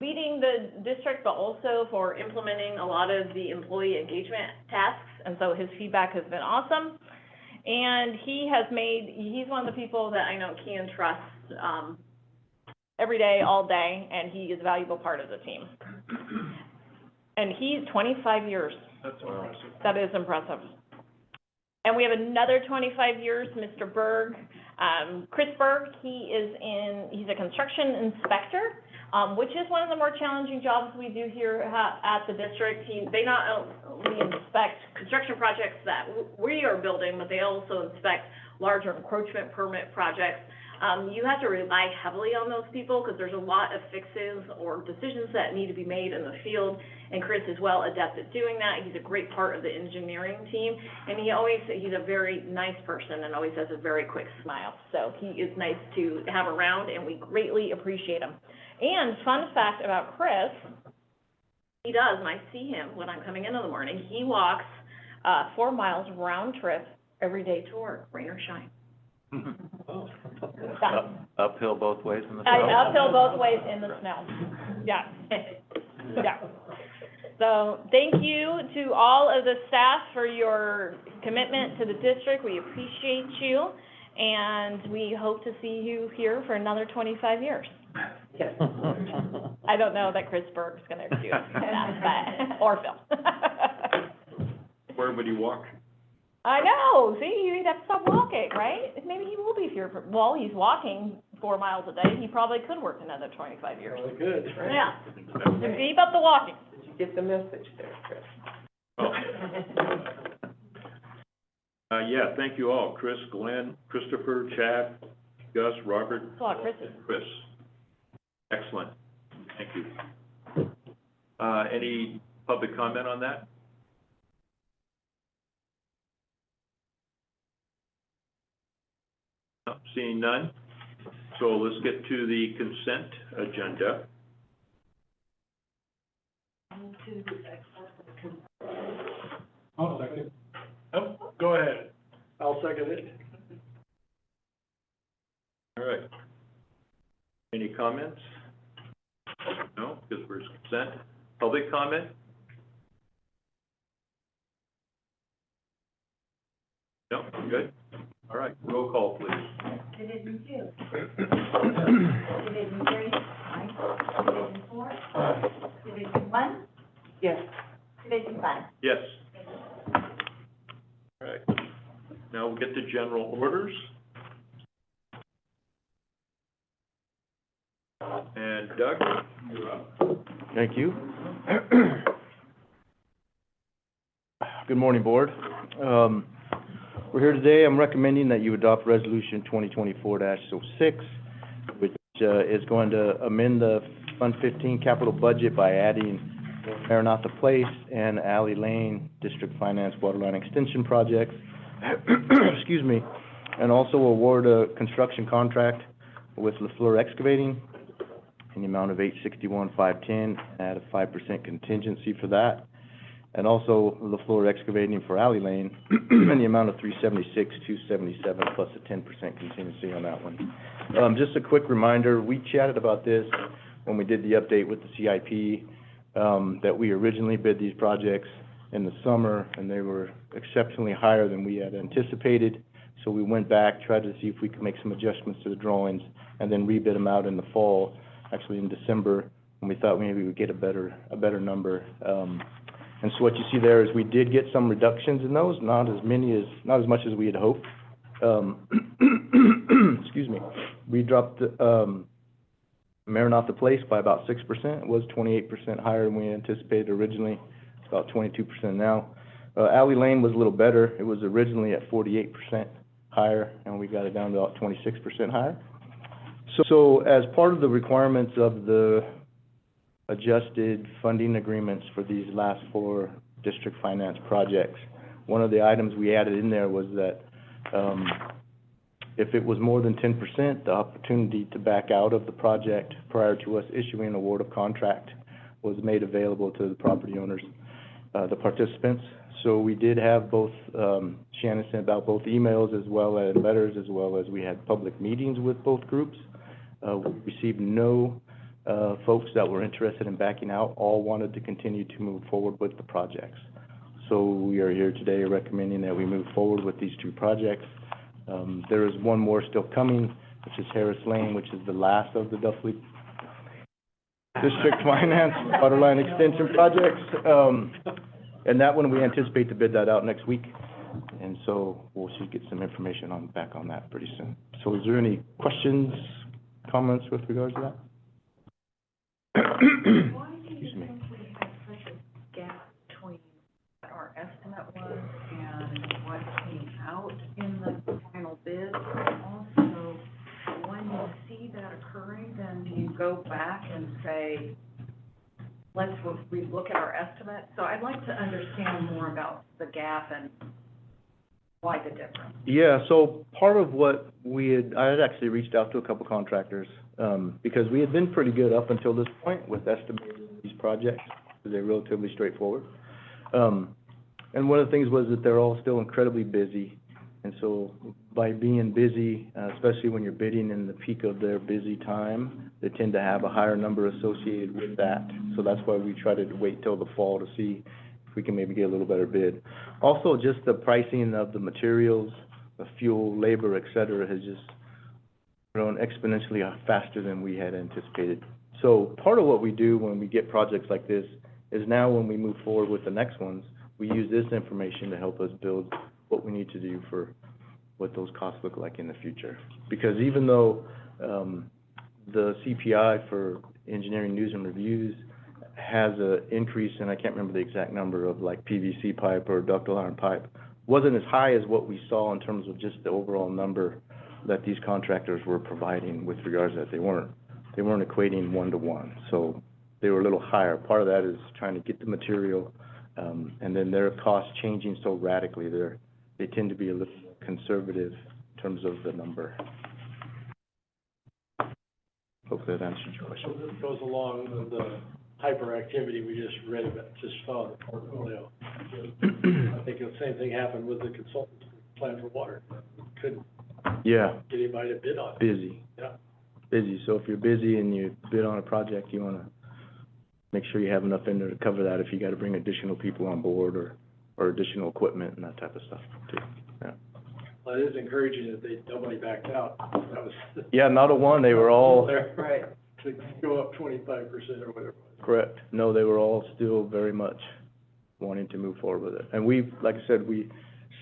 leading the district, but also for implementing a lot of the employee engagement tasks, and so his feedback has been awesome. And he's one of the people that I know Kian trusts every day, all day, and he is a valuable part of the team. And he's 25 years. That's impressive. That is impressive. And we have another 25 years, Mr. Berg, Chris Berg. He's a construction inspector, which is one of the more challenging jobs we do here at the district. They not only inspect construction projects that we are building, but they also inspect larger encroachment permit projects. You have to rely heavily on those people because there's a lot of fixes or decisions that need to be made in the field, and Chris is well adept at doing that. He's a great part of the engineering team, and he's a very nice person and always has a very quick smile. So he is nice to have around, and we greatly appreciate him. And fun fact about Chris, he does, and I see him when I'm coming in the morning, he walks 4 miles round trip every day to work, rain or shine. Uphill both ways in the snow? Uphill both ways in the snow. Yeah. Yeah. So thank you to all of the staff for your commitment to the district. We appreciate you, and we hope to see you here for another 25 years. Yes. I don't know that Chris Berg's gonna do that, but, or Phil. Where would he walk? I know, see, he'd have to stop walking, right? Maybe he will be here he's walking 4 miles a day, he probably could work another 25 years. Really good, right? Yeah, to keep up the walking. Did you get the message there, Chris? Oh. Yeah, thank you all. Chris, Glenn, Christopher, Chad, Gus, Robert. It's a lot, Chris. Chris. Excellent. Thank you. Any public comment on that? No, seeing none. So let's get to the consent agenda. I'll second. Oh, go ahead. I'll second it. All right. Any comments? No, because we're consent. Public comment? No, good. All right, roll call, please. Division 2. Division 3. Aye. Division 4. Division 1. Yes. Division 5. Yes. All right. Now we'll get to general orders. And Doug, you're up. Thank you. Good morning, Board. We're here today. I'm recommending that you adopt Resolution 2024-06, which is going to amend the Fund 15 capital budget by adding Maranatha Place and Alley Lane District Finance Waterline Extension projects, excuse me, and also award a construction contract with LaFleur Excavating in the amount of $861,510, add a 5% contingency for that. And also LaFleur Excavating for Alley Lane in the amount of $376,277 plus a 10% contingency on that one. Just a quick reminder, we chatted about this when we did the update with the CIP, that we originally bid these projects in the summer and they were exceptionally higher than we had anticipated. So we went back, tried to see if we could make some adjustments to the drawings and then rebid them out in the fall, actually in December, when we thought maybe we'd get a better number. And so what you see there is we did get some reductions in those, not as much as we had hoped. Excuse me. We dropped, Maranatha Place by about 6%. It was 28% higher than we anticipated originally. It's about 22% now. Alley Lane was a little better. It was originally at 48% higher, and we got it down to about 26% higher. So as part of the requirements of the adjusted funding agreements for these last 4 district finance projects, one of the items we added in there was that if it was more than 10%, the opportunity to back out of the project prior to us issuing an award of contract was made available to the property owners, the participants. So we did have both, Shannon sent out both emails as well as letters, as well as we had public meetings with both groups. We received no folks that were interested in backing out. All wanted to continue to move forward with the projects. So we are here today recommending that we move forward with these 2 projects. There is one more still coming, which is Harris Lane, which is the last of the Duffley District Finance Waterline Extension projects. And that one, we anticipate to bid that out next week. And so we should get some information back on that pretty soon. So is there any questions, comments with regards to that? Why do you think we have such a gap between what our estimate was and what came out in the final bid? Also, when you see that occurring, then do you go back and say, let's relook at our estimate? So I'd like to understand more about the gap and why the difference. Yeah, so part of what I had actually reached out to a couple contractors, because we had been pretty good up until this point with estimating these projects, because they're relatively straightforward. And one of the things was that they're all still incredibly busy. And so by being busy, especially when you're bidding in the peak of their busy time, they tend to have a higher number associated with that. So that's why we try to wait till the fall to see if we can maybe get a little better bid. Also, just the pricing of the materials, the fuel, labor, et cetera, has just grown exponentially faster than we had anticipated. So part of what we do when we get projects like this is now when we move forward with the next ones, we use this information to help us build what we need to do for what those costs look like in the future. Because even though the CPI for engineering news and reviews has an increase, and I can't remember the exact number of like PVC pipe or ductile iron pipe, wasn't as high as what we saw in terms of just the overall number that these contractors were providing with regards to that. They weren't equating 1-to-1, so they were a little higher. Part of that is trying to get the material, and then their costs changing so radically. They tend to be a little conservative in terms of the number. Hopefully that answers your question. So this goes along with the hyperactivity we just read about, just saw in the portfolio. I think the same thing happened with the consultant plan for water. Couldn't Yeah, get anybody to bid on it. busy. Yeah. Busy. So if you're busy and you bid on a project, you want to make sure you have enough in there to cover that if you got to bring additional people on board or additional equipment and that type of stuff too. Yeah. Well, it is encouraging that nobody backed out. That was. Yeah, not a one. They were all. Right. To go up 25% or whatever. Correct. No, they were all still very much wanting to move forward with it. And we, like I said, we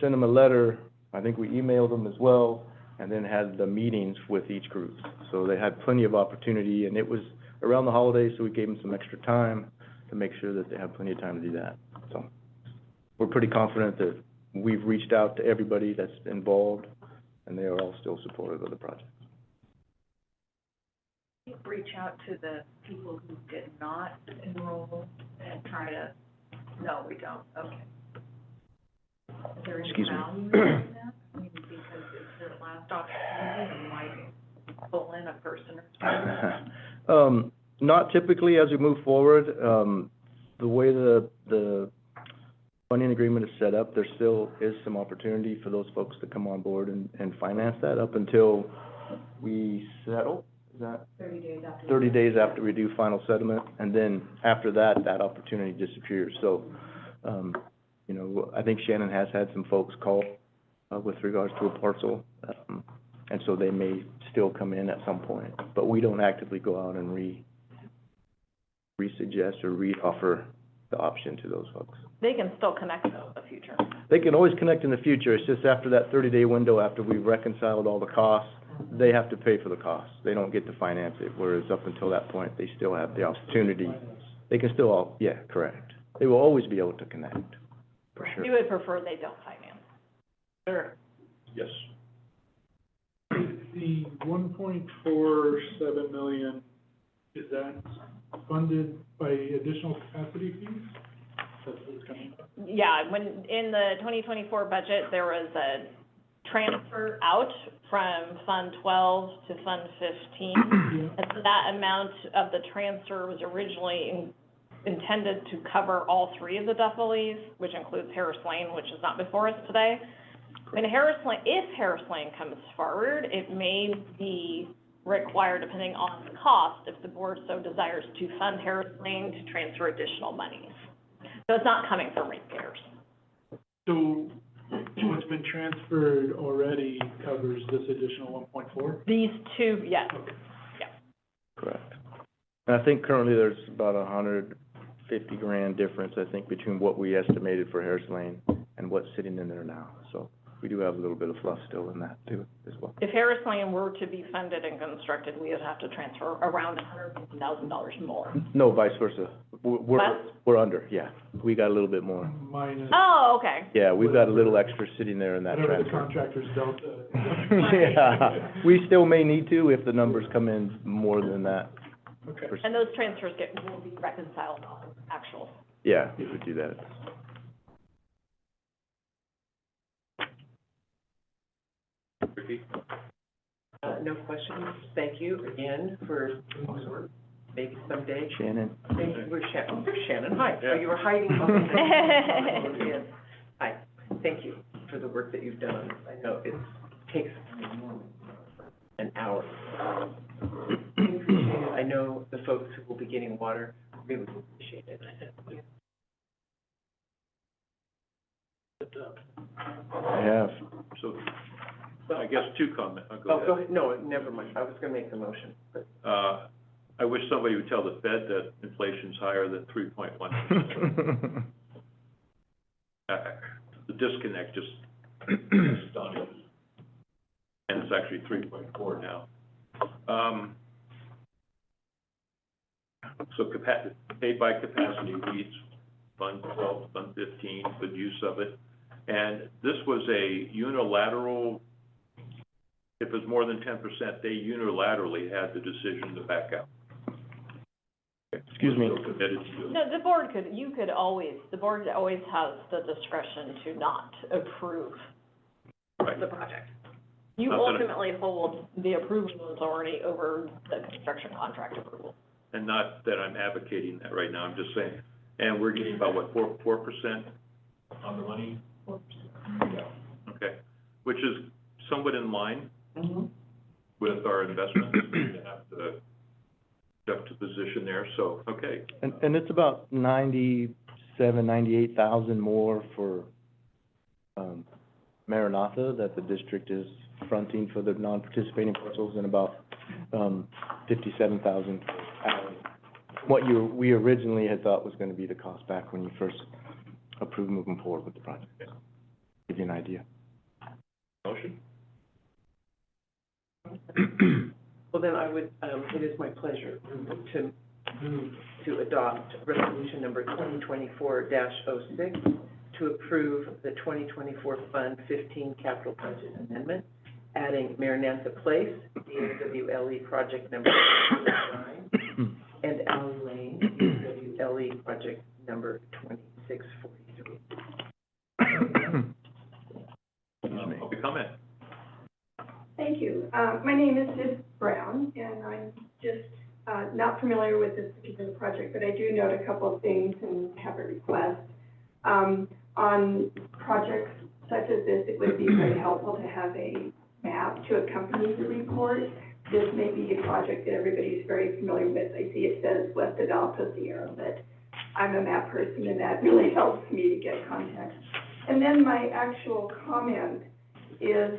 sent them a letter. I think we emailed them as well, and then had the meetings with each group. So they had plenty of opportunity, and it was around the holidays, so we gave them some extra time to make sure that they have plenty of time to do that. So we're pretty confident that we've reached out to everybody that's involved, and they are all still supportive of the project. Reach out to the people who did not enroll and try to, no, we don't, okay. Is there any Excuse me. value in that? I mean, because it's their last opportunity, and might pull in a person or two. Not typically as we move forward. The way the funding agreement is set up, there still is some opportunity for those folks to come on board and finance that up until we settle. Is that 30 days after. 30 days after we do final settlement, and then after that, that opportunity disappears. So, you know, I think Shannon has had some folks call with regards to a parcel, and so they may still come in at some point, but we don't actively go out and re-suggest or re-offer the option to those folks. They can still connect though in the future. They can always connect in the future, it's just after that 30-day window, after we've reconciled all the costs, they have to pay for the costs. They don't get to finance it, whereas up until that point, they still have the opportunity. They can still, yeah, correct. They will always be able to connect, for sure. You would prefer they don't finance. Sure. Yes. The 1.47 million, is that funded by additional capacity fees? That's what it's coming from? Yeah, when, in the 2024 budget, there was a transfer out from Fund 12 to Fund 15. And so that amount of the transfer was originally intended to cover all three of the DFWLEs, which includes Harris Lane, which is not before us today. And Harris Lane, if Harris Lane comes forward, it may be required, depending on the cost, if the board so desires, to fund Harris Lane to transfer additional monies. So it's not coming from ratepayers. So what's been transferred already covers this additional 1.4? These two, yes. Correct. And I think currently there's about $150,000 difference, I think, between what we estimated for Harris Lane and what's sitting in there now. So we do have a little bit of fluff still in that too, as well. If Harris Lane were to be funded and constructed, we would have to transfer around $150,000 more. No, vice versa. What? We're under, yeah. We got a little bit more. Minus Oh, okay. Yeah, we've got a little extra sitting there in that whatever the transfer. contractor's delta. Yeah, we still may need to if the numbers come in more than that. Okay. And those transfers will be reconciled on actual. Yeah, we would do that. Ricky? No questions. Thank you again for, maybe someday. Shannon? Thank you, there's Shannon, hi. Yeah. Oh, you were hiding behind me. Hi, thank you for the work that you've done. I know it takes an hour. I appreciate it. I know the folks who will be getting water really appreciate it. I have. So, I guess two comments, I'll Oh, go go ahead. ahead, no, never mind, I was gonna make the motion, but. I wish somebody would tell the Fed that inflation's higher than 3.1%. The disconnect just is stunning. And it's actually 3.4 now. So paid by capacity fees, Fund 12, Fund 15, good use of it. And this was a unilateral, if it's more than 10%, they unilaterally had the decision to back out. Excuse me. We're still committed to it. No, the board always has the discretion to not approve Right. the project. You Not that ultimately hold the approval authority over the construction contract approval. And not that I'm advocating that right now, I'm just saying, and we're getting about, what, 4% on the money? 4%. Yeah. Okay, which is somewhat in line with our investments, to have the juxtaposition there, so, okay. And it's about 98,000 more for, Maranatha that the district is fronting for the non-participating parcels, and about, 57,000 for Allen. What we originally had thought was gonna be the cost back when you first approved moving forward with the project. Give you an idea. Motion? Well, then I would, it is my pleasure to move to adopt resolution number 2024-06 to approve the 2024 Fund 15 capital budget amendment, adding Maranatha Place, DFWLE project number 9, and Alley Lane, DFWLE project number 2643. Public comment. Thank you. My name is Sid Brown, and I'm just not familiar with this particular project, but I do note a couple of things and have a request. On projects such as this, it would be very helpful to have a map to accompany the report. This may be a project that everybody's very familiar with. I see it says West of Alta Sierra, but I'm a map person, and that really helps me to get context. And then my actual comment is,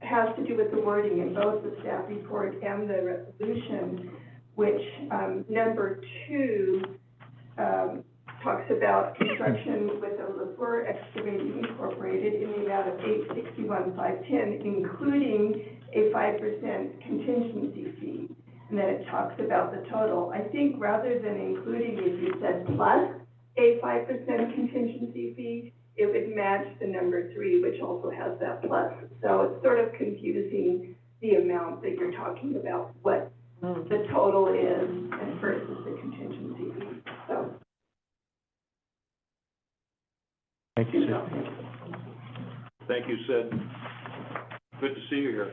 has to do with the wording in both the staff report and the resolution, which, number 2, talks about construction with a LaFleur Excavating Incorporated in the amount of $861,510, including a 5% contingency fee. And then it talks about the total. I think rather than including, if you said plus a 5% contingency fee, it would match the number 3, which also has that plus. So it's sort of confusing the amount that you're talking about, what the total is and versus the contingency fee. So. Thank you, Sid. Thank you, Sid. Good to see you here.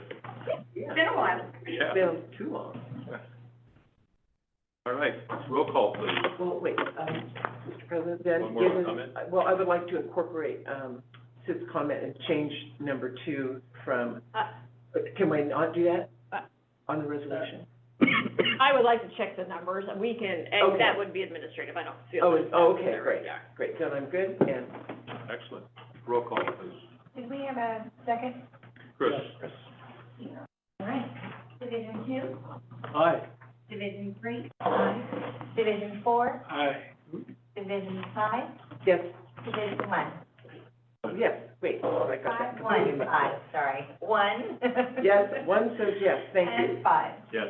It's been a while. Yeah. Been too long. All right, roll call, please. Well, wait, Mr. President, then, One more given, comment? well, I would like to incorporate, Sid's comment and change number 2 from, can we not do that on the resolution? I would like to check the numbers, and we can, and Okay. that would be administrative, I don't feel. Oh, that's okay, necessary. great, great, then I'm good, and Excellent. Roll call, please. Did we have a second? Chris? All right. Division 2, Aye. Division 3, aye. Division 4, Aye. Division 5, yes, Division 1. yes, wait, oh, I got 5, that 1, completely. 5, sorry. 1. Yes, 1 says yes, thank you. And 5. Yes.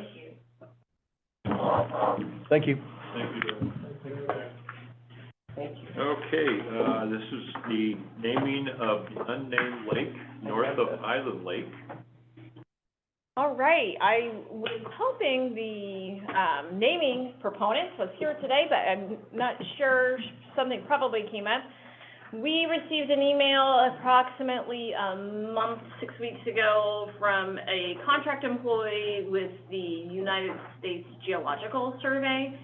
Thank you. Thank you. Thank you. Okay, this is the naming of the unnamed lake north of Island Lake. All right, I was hoping the, naming proponent was here today, but I'm not sure, something probably came up. We received an email approximately a month, 6 weeks ago from a contract employee with the United States Geological Survey,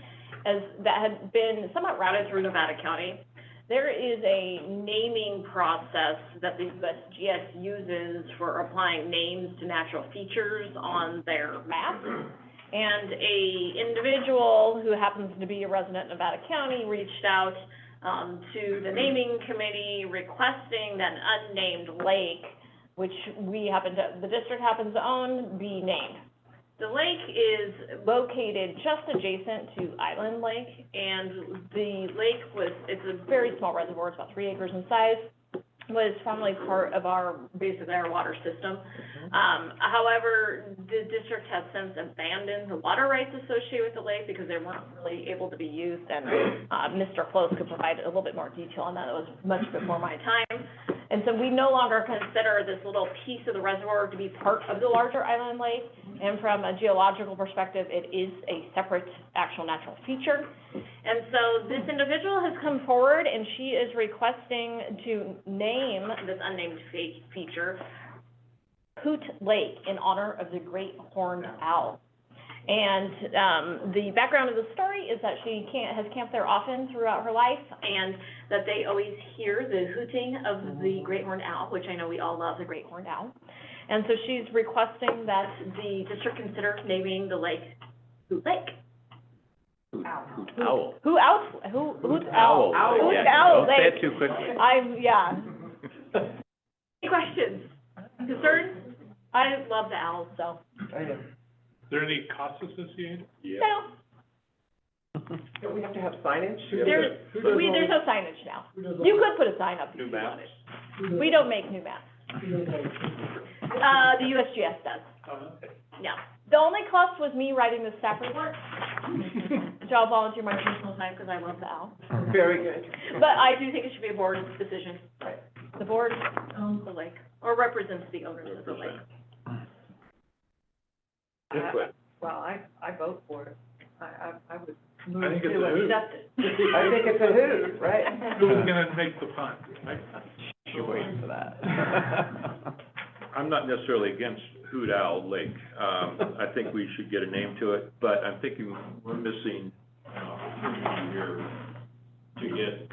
as that had been somewhat routed through Nevada County. There is a naming process that the USGS uses for applying names to natural features on their map. And a individual who happens to be a resident of Nevada County reached out to the naming committee requesting that an unnamed lake, which the district happens to own, be named. The lake is located just adjacent to Island Lake, and the lake it's a very small reservoir, it's about 3 acres in size, was formerly part of basically our water system. However, the district has since abandoned the water rights associated with the lake because they weren't really able to be used, and Mr. Close could provide a little bit more detail on that. It was much before my time. And so we no longer consider this little piece of the reservoir to be part of the larger Island Lake. And from a geological perspective, it is a separate actual natural feature. And so this individual has come forward and she is requesting to name this unnamed feature Hoot Lake in honor of the great horned owl. And the background of the story is that she has camped there often throughout her life, and that they always hear the hooting of the great horned owl, which I know we all love the great horned owl. And so she's requesting that the district consider naming the lake Hoot Lake. Hoot owl. Hoot owl. Hoot owl. Hoot Yeah, owl don't say lake. it too quickly. Yeah. Any questions? Concerns? I love the owls, so. I know. Is there any cost associated? Yeah. No, Don't we have to have signage? there's no signage now. You could put a sign up if New you maps? wanted. We don't make new maps. The USGS does. Yeah. The only cost was me writing the staff report, which I'll volunteer my personal time because I love the owl. Very good. But I do think it should be a board decision. The board owns the lake, or represents the owners of the lake. Input. Well, I vote for it. I would I think it's a hoot. accept it. I think it's a hoot, right? Who's gonna make the fun, right? You're waiting for that. I'm not necessarily against Hoot Owl Lake. I think we should get a name to it, but I'm thinking we're missing an opportunity here to get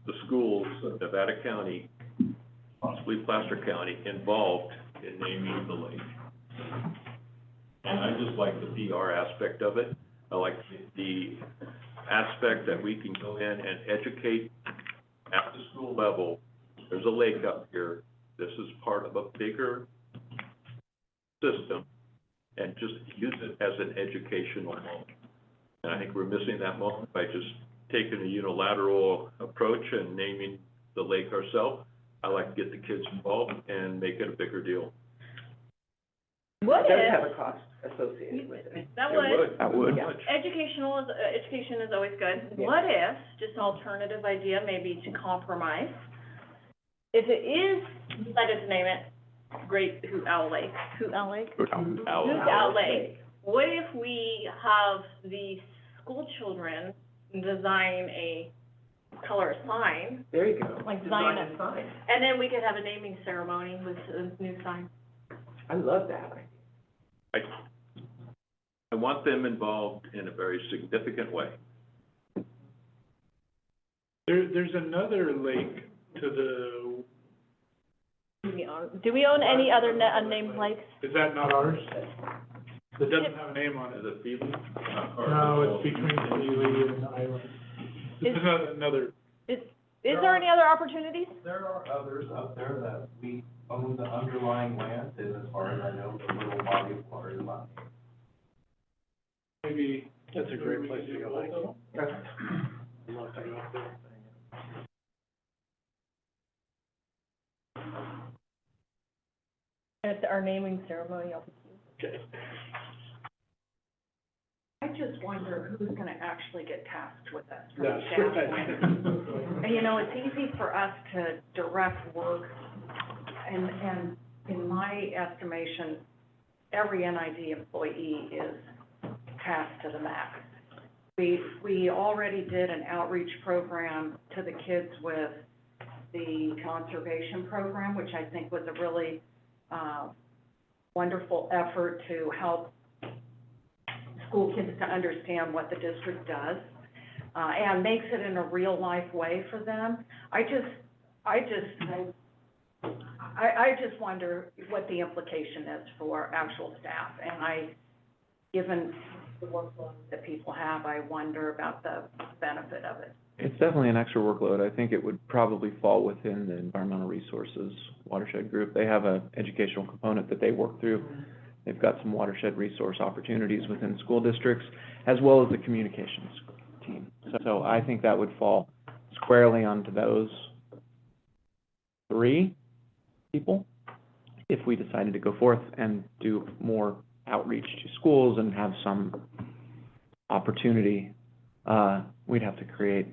the schools of Nevada County, possibly Placer County, involved in naming the lake. And I just like the PR aspect of it. I like the aspect that we can go in and educate at the school level. There's a lake up here. This is part of a bigger system, and just use it as an educational moment. And I think we're missing that moment by just taking a unilateral approach and naming the lake ourselves. I like to get the kids involved and make it a bigger deal. What It does if, have a cost associated with it. that It would, That would. Much. education is always good. Yeah. What if, just an alternative idea, maybe to compromise, if it is decided to name it Great Hoot Owl Lake, Hoot Owl Lake? Hoot Owl Lake. What if we have the school children design a color sign, There you go. Like Design Zion. and sign. and then we could have a naming ceremony with a new sign? I love that. I want them involved in a very significant way. There's another lake to the, Do we own any other unnamed lakes? is that not ours? That doesn't have a name on Is it. it feeling? No, it's between Sealy and Iowa. This is another, Is there any other opportunities? There are others out there that we own the underlying land, and as far as I know, the little body of water is not. maybe. That's a great place to go hiking. That's I'd love to go up there. At our naming ceremony, I'll be cute. Okay. I just wonder who's gonna actually get tasked with this from That's the staff right. point of view. And, you know, it's easy for us to direct work, and in my estimation, every NID employee is tasked to the max. We already did an outreach program to the kids with the conservation program, which I think was a really, wonderful effort to help school kids to understand what the district does, and makes it in a real life way for them. I just wonder what the implication is for actual staff, and given the workload that people have, I wonder about the benefit of it. It's definitely an extra workload. I think it would probably fall within the environmental resources watershed group. They have an educational component that they work through. They've got some watershed resource opportunities within school districts, as well as the communications team. So I think that would fall squarely onto those three people if we decided to go forth and do more outreach to schools and have some opportunity. We'd have to create,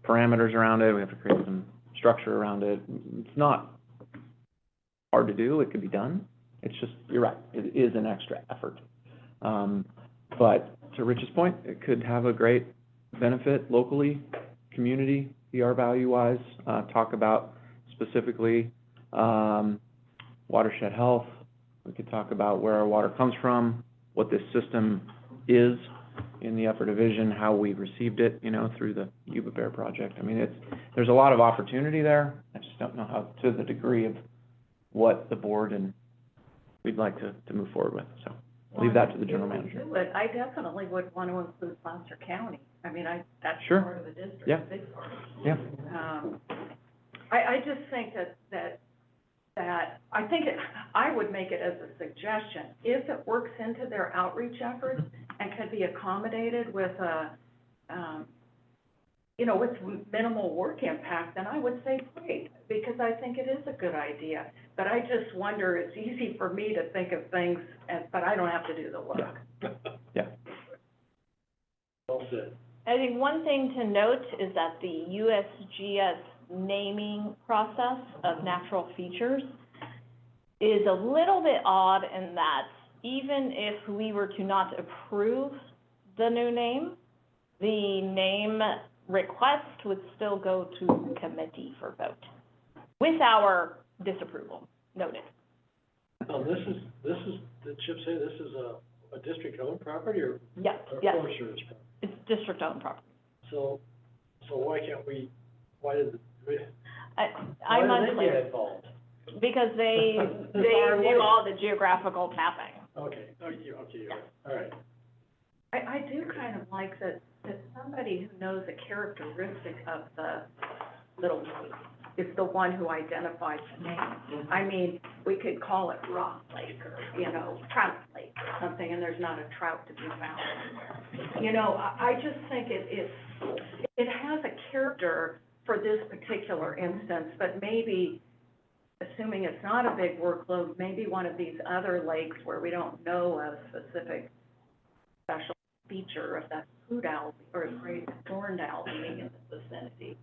parameters around it. We have to create some structure around it. It's not hard to do. It could be done. It's just, you're right, it is an extra effort. But to Rich's point, it could have a great benefit locally, community, PR value-wise, talk about specifically watershed health. We could talk about where our water comes from, what this system is in the upper division, how we received it, through the Yuba Bear project. I mean, there's a lot of opportunity there. I just don't know how, to the degree of what the board and we'd like to move forward with, so leave that to the general manager. But I definitely would want to include Placer County. I mean, that's Sure. part of the district, Yeah. a big part. Yeah. I just think that I think I would make it as a suggestion, if it works into their outreach efforts and could be accommodated with with minimal work impact, then I would say great, because I think it is a good idea. But I just wonder, it's easy for me to think of things, but I don't have to do the work. Yeah. Well said. I think one thing to note is that the USGS naming process of natural features is a little bit odd in that even if we were to not approve the new name, the name request would still go to committee for vote with our disapproval noted. Now, this is, did Chip say this is a district-owned property or? Yes, or yes. Forest Service property? It's district-owned property. So why can't we, why did I'm why did they unclear, get involved? because they Far away. do all the geographical mapping. Okay, you're right, all right. I do kind of like that somebody who knows a characteristic of the little lake is the one who identifies the name. I mean, we could call it Rock Lake or, Trout Lake something and there's not a trout to be found anywhere. You know, I just think it has a character for this particular instance, but maybe, assuming it's not a big workload, maybe one of these other lakes where we don't know a specific special feature of that hoot owl or a great horned owl being in the vicinity.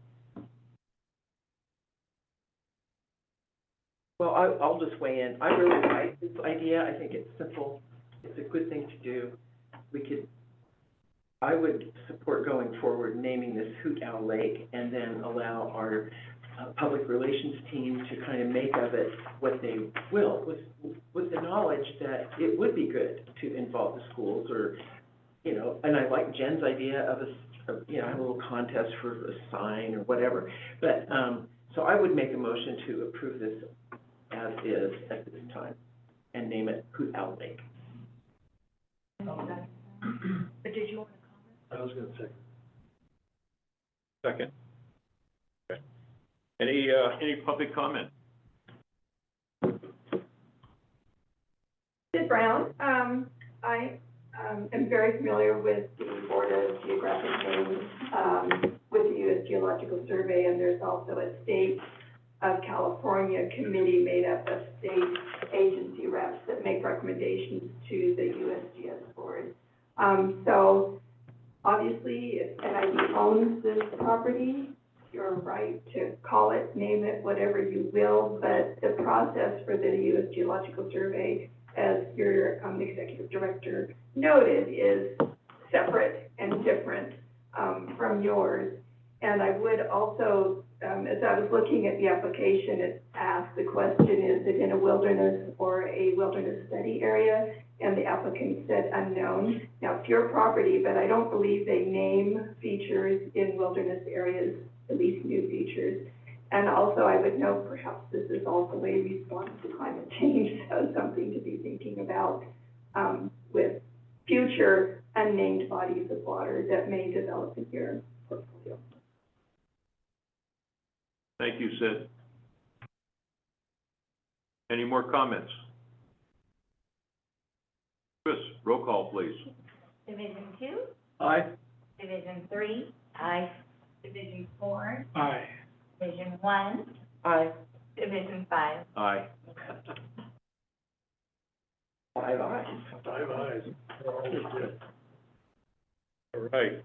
Well, I'll just weigh in. I really like this idea. I think it's simple. It's a good thing to do. I would support going forward naming this Hoot Owl Lake and then allow our public relations team to kind of make of it what they will, with the knowledge that it would be good to involve the schools or, you know, and I like Jen's idea of a little contest for a sign or whatever. But, so I would make a motion to approve this as is at this time and name it Hoot Owl Lake. But did you want to comment? I was gonna say. Second. Okay. Any public comment? Sid Brown, I am very familiar with the Board of Geographic Names, with the U.S. Geological Survey, and there's also a state of California committee made up of state agency reps that make recommendations to the USGS board. So obviously, if NID owns this property, you're right to call it, name it, whatever you will, but the process for the U.S. Geological Survey, as your executive director noted, is separate and different from yours. And I would also, as I was looking at the application, it asked the question, is it in a wilderness or a wilderness study area? And the applicant said unknown. Now, it's your property, but I don't believe they name features in wilderness areas, at least new features. And also, I would note, perhaps this is also a response to climate change, so something to be thinking about with future unnamed bodies of water that may develop in your portfolio. Thank you, Sid. Any more comments? Chris, roll call, please. Division 2, Aye. Division 3. Aye. Division 4, Aye. Division 1, Aye. Division 5. Aye. 5 ayes. 5 ayes. We're all good. All right.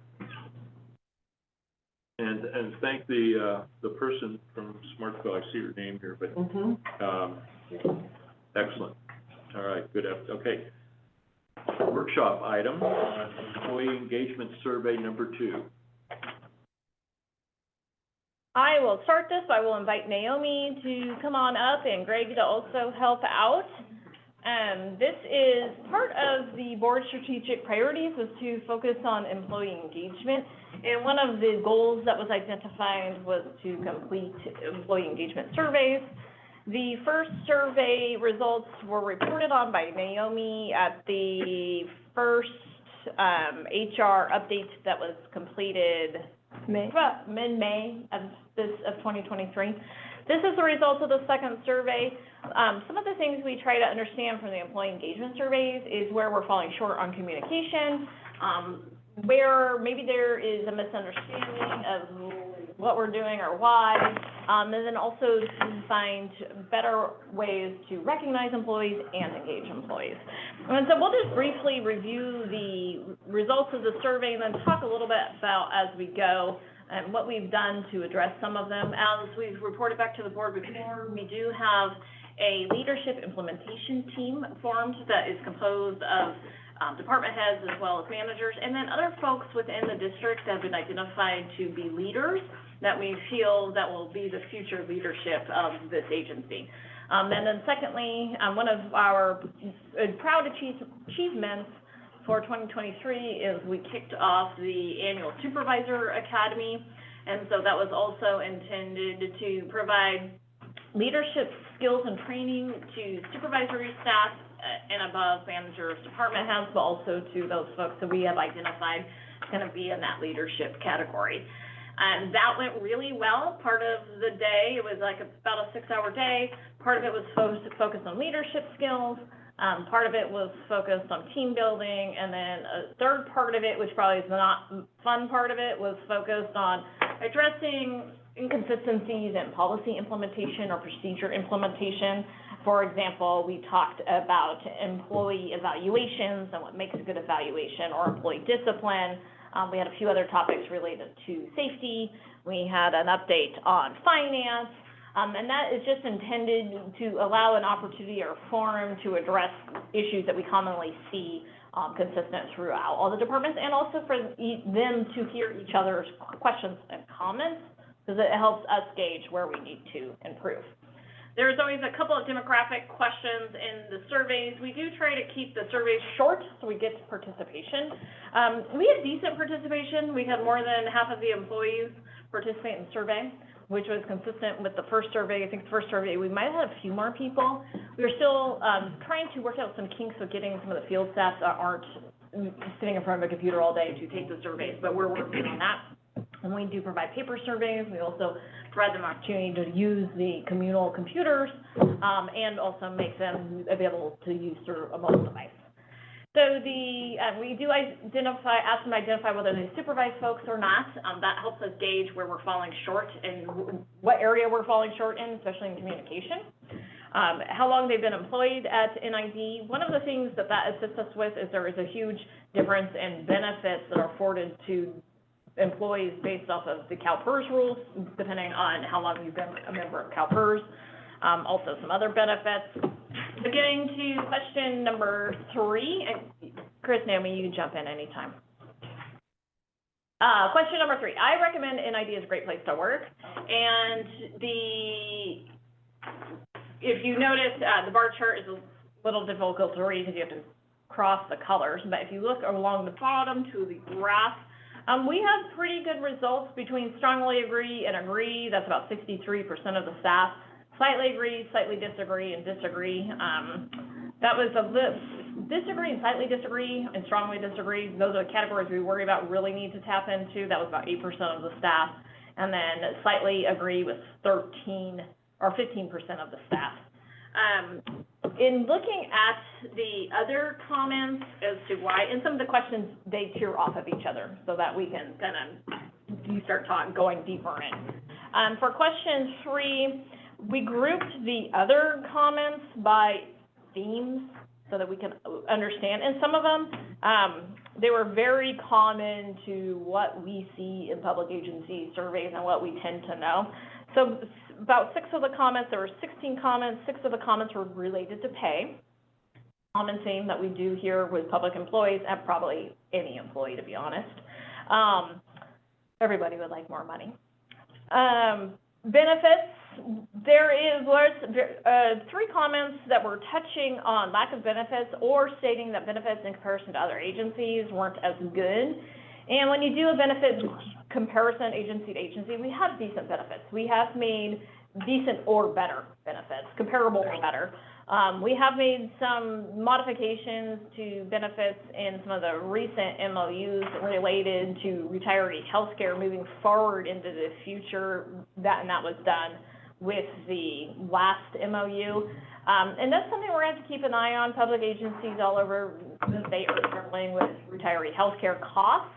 And thank the person from Smartville. I see her name here, but, excellent. All right, good. Okay. Workshop item, employee engagement survey number 2. I will start this. I will invite Naomi to come on up and Greg to also help out. This is part of the board strategic priorities was to focus on employee engagement. And one of the goals that was identified was to complete employee engagement surveys. The first survey results were reported on by Naomi at the first HR update that was completed mid-May of 2023. This is the result of the second survey. Some of the things we try to understand from the employee engagement surveys is where we're falling short on communication, where maybe there is a misunderstanding of what we're doing or why, and then also to find better ways to recognize employees and engage employees. And so we'll just briefly review the results of the survey and then talk a little bit about as we go and what we've done to address some of them. As we've reported back to the board before, we do have a leadership implementation team formed that is composed of department heads as well as managers, and then other folks within the district that have been identified to be leaders that we feel that will be the future leadership of this agency. And then secondly, one of our proud achievements for 2023 is we kicked off the annual Supervisor Academy, and so that was also intended to provide leadership skills and training to supervisory staff and above managers, department heads, but also to those folks that we have identified going to be in that leadership category. And that went really well. Part of the day, it was like about a 6-hour day. Part of it was focused on leadership skills. Part of it was focused on team building, and then a third part of it, which probably is the not fun part of it, was focused on addressing inconsistencies in policy implementation or procedure implementation. For example, we talked about employee evaluations and what makes a good evaluation, or employee discipline. We had a few other topics related to safety. We had an update on finance. And that is just intended to allow an opportunity or forum to address issues that we commonly see consistent throughout all the departments, and also for them to hear each other's questions and comments, because it helps us gauge where we need to improve. There's always a couple of demographic questions in the surveys. We do try to keep the surveys short so we get to participation. We had decent participation. We had more than half of the employees participate in the survey, which was consistent with the first survey. I think the first survey, we might have had a few more people. We were still trying to work out some kinks with getting some of the field staff that aren't sitting in front of a computer all day to take the surveys, but we're working on that. And we do provide paper surveys. We also provide them opportunity to use the communal computers, and also make them available to use through a mobile device. So we do ask them to identify whether they supervise folks or not. That helps us gauge where we're falling short and what area we're falling short in, especially in communication. How long they've been employed at NID. One of the things that assists us with is there is a huge difference in benefits that are afforded to employees based off of the CalPERS rules, depending on how long you've been a member of CalPERS. Also some other benefits. So getting to question number 3, and Chris, Naomi, you can jump in anytime. Question number 3, I recommend NID is a great place to work, and if you notice, the bar chart is a little difficult to read because you have to cross the colors, but if you look along the bottom to the graph, we have pretty good results between strongly agree and agree. That's about 63% of the staff. Slightly agree, slightly disagree, and disagree. That was disagree and slightly disagree and strongly disagree. Those are the categories we worry about really need to tap into. That was about 8% of the staff. And then slightly agree was 13 or 15% of the staff. In looking at the other comments as to why, and some of the questions, they tier off of each other so that we can kind of start going deeper in. For question 3, we grouped the other comments by themes so that we can understand. And some of them, they were very common to what we see in public agency surveys and what we tend to know. So about 6 of the comments, there were 16 comments, 6 of the comments were related to pay. Common theme that we do here with public employees, and probably any employee, to be honest. Everybody would like more money. Benefits, there was 3 comments that were touching on lack of benefits or stating that benefits in comparison to other agencies weren't as good. And when you do a benefits comparison agency to agency, we have decent benefits. We have made decent or better benefits, comparable or better. We have made some modifications to benefits in some of the recent MOUs related to retiree healthcare moving forward into the future, and that was done with the last MOU. And that's something we're going to have to keep an eye on. Public agencies all over the state are struggling with retiree healthcare costs.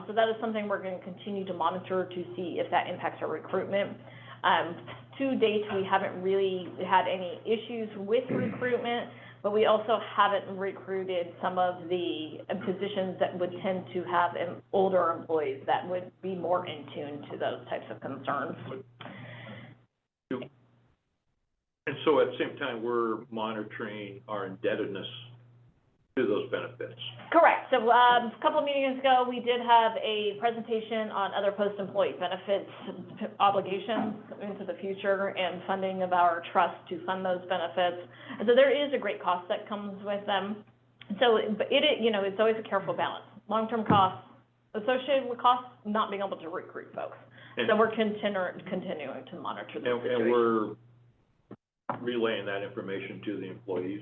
So that is something we're going to continue to monitor to see if that impacts our recruitment. To date, we haven't really had any issues with recruitment, but we also haven't recruited some of the positions that would tend to have older employees that would be more in tune to those types of concerns. And so at the same time, we're monitoring our indebtedness to those benefits. Correct. So a couple of meetings ago, we did have a presentation on other post-employee benefits obligations into the future and funding of our trust to fund those benefits. And so there is a great cost that comes with them. So it's always a careful balance. Long-term costs associated with costs, not being able to recruit folks. And so we're continuing to monitor the situation. And we're relaying that information to the employees.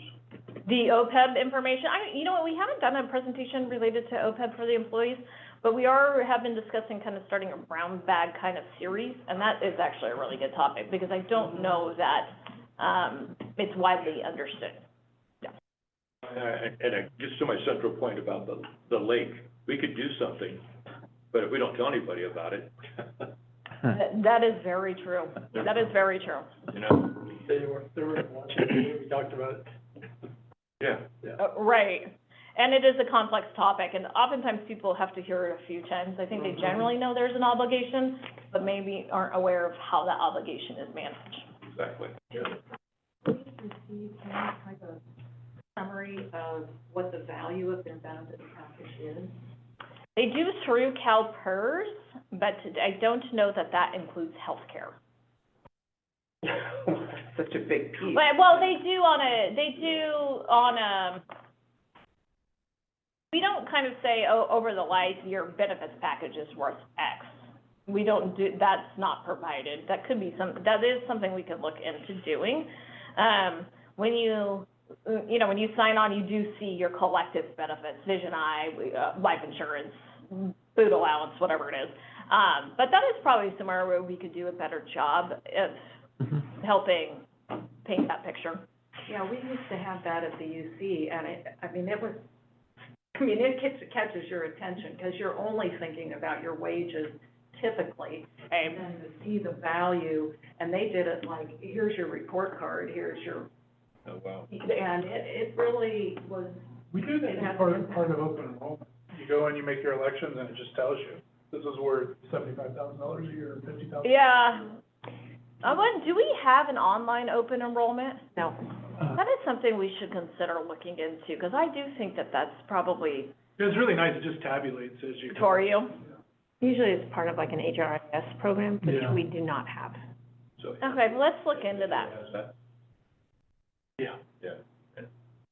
The OPEB information, you know what, we haven't done a presentation related to OPEB for the employees, but we have been discussing kind of starting a brown bag kind of series, and that is actually a really good topic because I don't know that it's widely understood. Yeah. Just to my central point about the lake, we could do something, but if we don't tell anybody about it, That is very true. That is very true. you know, They were watching, we talked about it. yeah. Right. And it is a complex topic, and oftentimes people have to hear it a few times. I think they generally know there's an obligation, but maybe aren't aware of how that obligation is managed. Exactly. Please receive any type of summary of what the value of their benefits package is? They do through CalPERS, but I don't know that that includes healthcare. Such a big piece. But, well, they do on a, we don't kind of say, oh, over the life, your benefits package is worth X. We don't do, that's not provided. That could be that is something we could look into doing. When you when you sign on, you do see your collective benefits, vision eye, life insurance, food allowance, whatever it is. But that is probably somewhere where we could do a better job of helping paint that picture. Yeah, we used to have that at the UC, and it catches your attention, because you're only thinking about your wages typically, and then to see the value, and they did it like, here's your report card, here's your, Oh, wow. and it really was. We do that as part of open enrollment. You go and you make your elections and it just tells you, this is worth $75,000 a year, or $50,000. Yeah. Do we have an online open enrollment? No. That is something we should consider looking into, because I do think that that's probably It's really nice, it just tabulates as you. for you. Usually it's part of like an HRIS program, which Yeah. we do not have. So. Okay, well, let's look into that. Yeah. Yeah.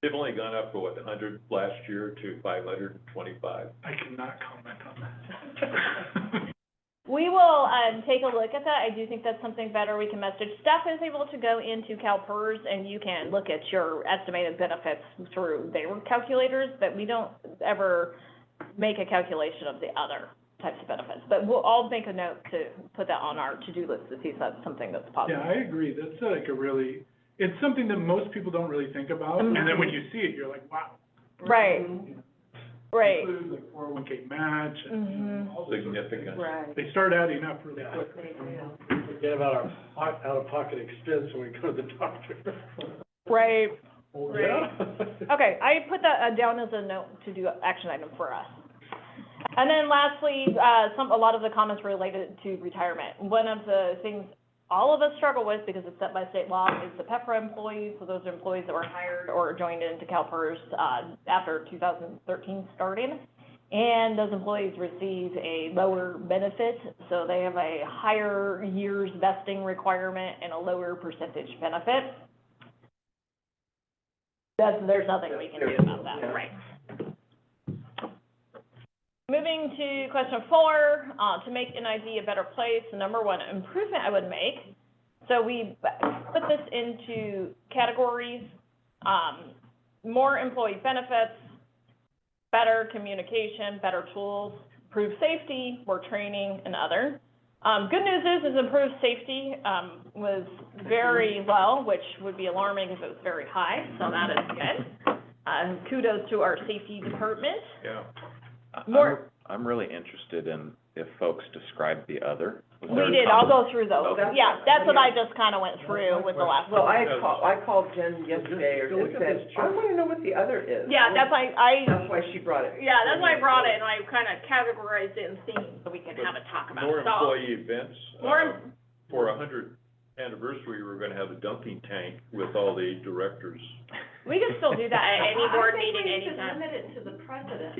They've only gone up for 100 last year to 525. I cannot comment on that. We will, take a look at that. I do think that's something better we can message. Staff is able to go into CalPERS and you can look at your estimated benefits through their calculators, but we don't ever make a calculation of the other types of benefits. But I'll make a note to put that on our to-do list to see if that's something that's possible. Yeah, I agree. That's like it's something that most people don't really think about. And then when you see it, you're like, wow. Right. Right. It includes like 401k match and all sorts of things. Significant. Right. They start adding up really quick. Forget about our out-of-pocket expense when we go to the doctor. Right. Yeah. Okay, I put that down as a note to do action item for us. And then lastly, a lot of the comments related to retirement. One of the things all of us struggle with, because it's set by state law, is the PEPRA employees, so those are employees that were hired or joined into CalPERS after 2013 started. And those employees receive a lower benefit, so they have a higher years vesting requirement and a lower percentage benefit. There's nothing we can do about that, right? Moving to question 4, to make NID a better place, the number one improvement I would make. So we put this into categories, more employee benefits, better communication, better tools, improved safety, more training, and other. Good news is improved safety was very low, which would be alarming if it was very high, so that is good. Kudos to our safety department. Yeah. I'm really interested in if folks describe the other. We did, I'll go through those. Okay. Yeah, that's what I just kind of went through with the last Well, one. I called Jen yesterday and said, I want to know what the other is. Yeah, that's why That's why she brought it. yeah, that's why I brought it, and I kind of categorized it in themes so we can have a talk about More it. So, employee events. More For 100th anniversary, we're gonna have a dumping tank with all the directors. we can still do that at any board meeting, I think we should anytime. limit it to the president.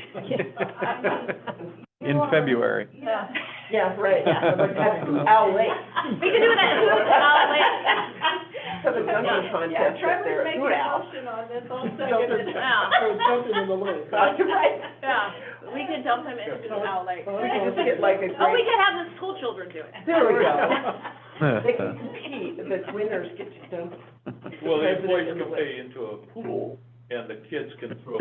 In February. Yeah. Yeah, right, yeah, Owl Lake. We can do it at Hoot, Have a dumping contest up there at Hoot Owl. motion on this, I'll Something in the lake. Right. Yeah, we could dump them into the Owl Lake. We could just get like a Oh, we great, could have the school children do it. there we go. They can compete, the winners get to dump. Well, the employees president in the can lake. pay into a pool, and the kids can throw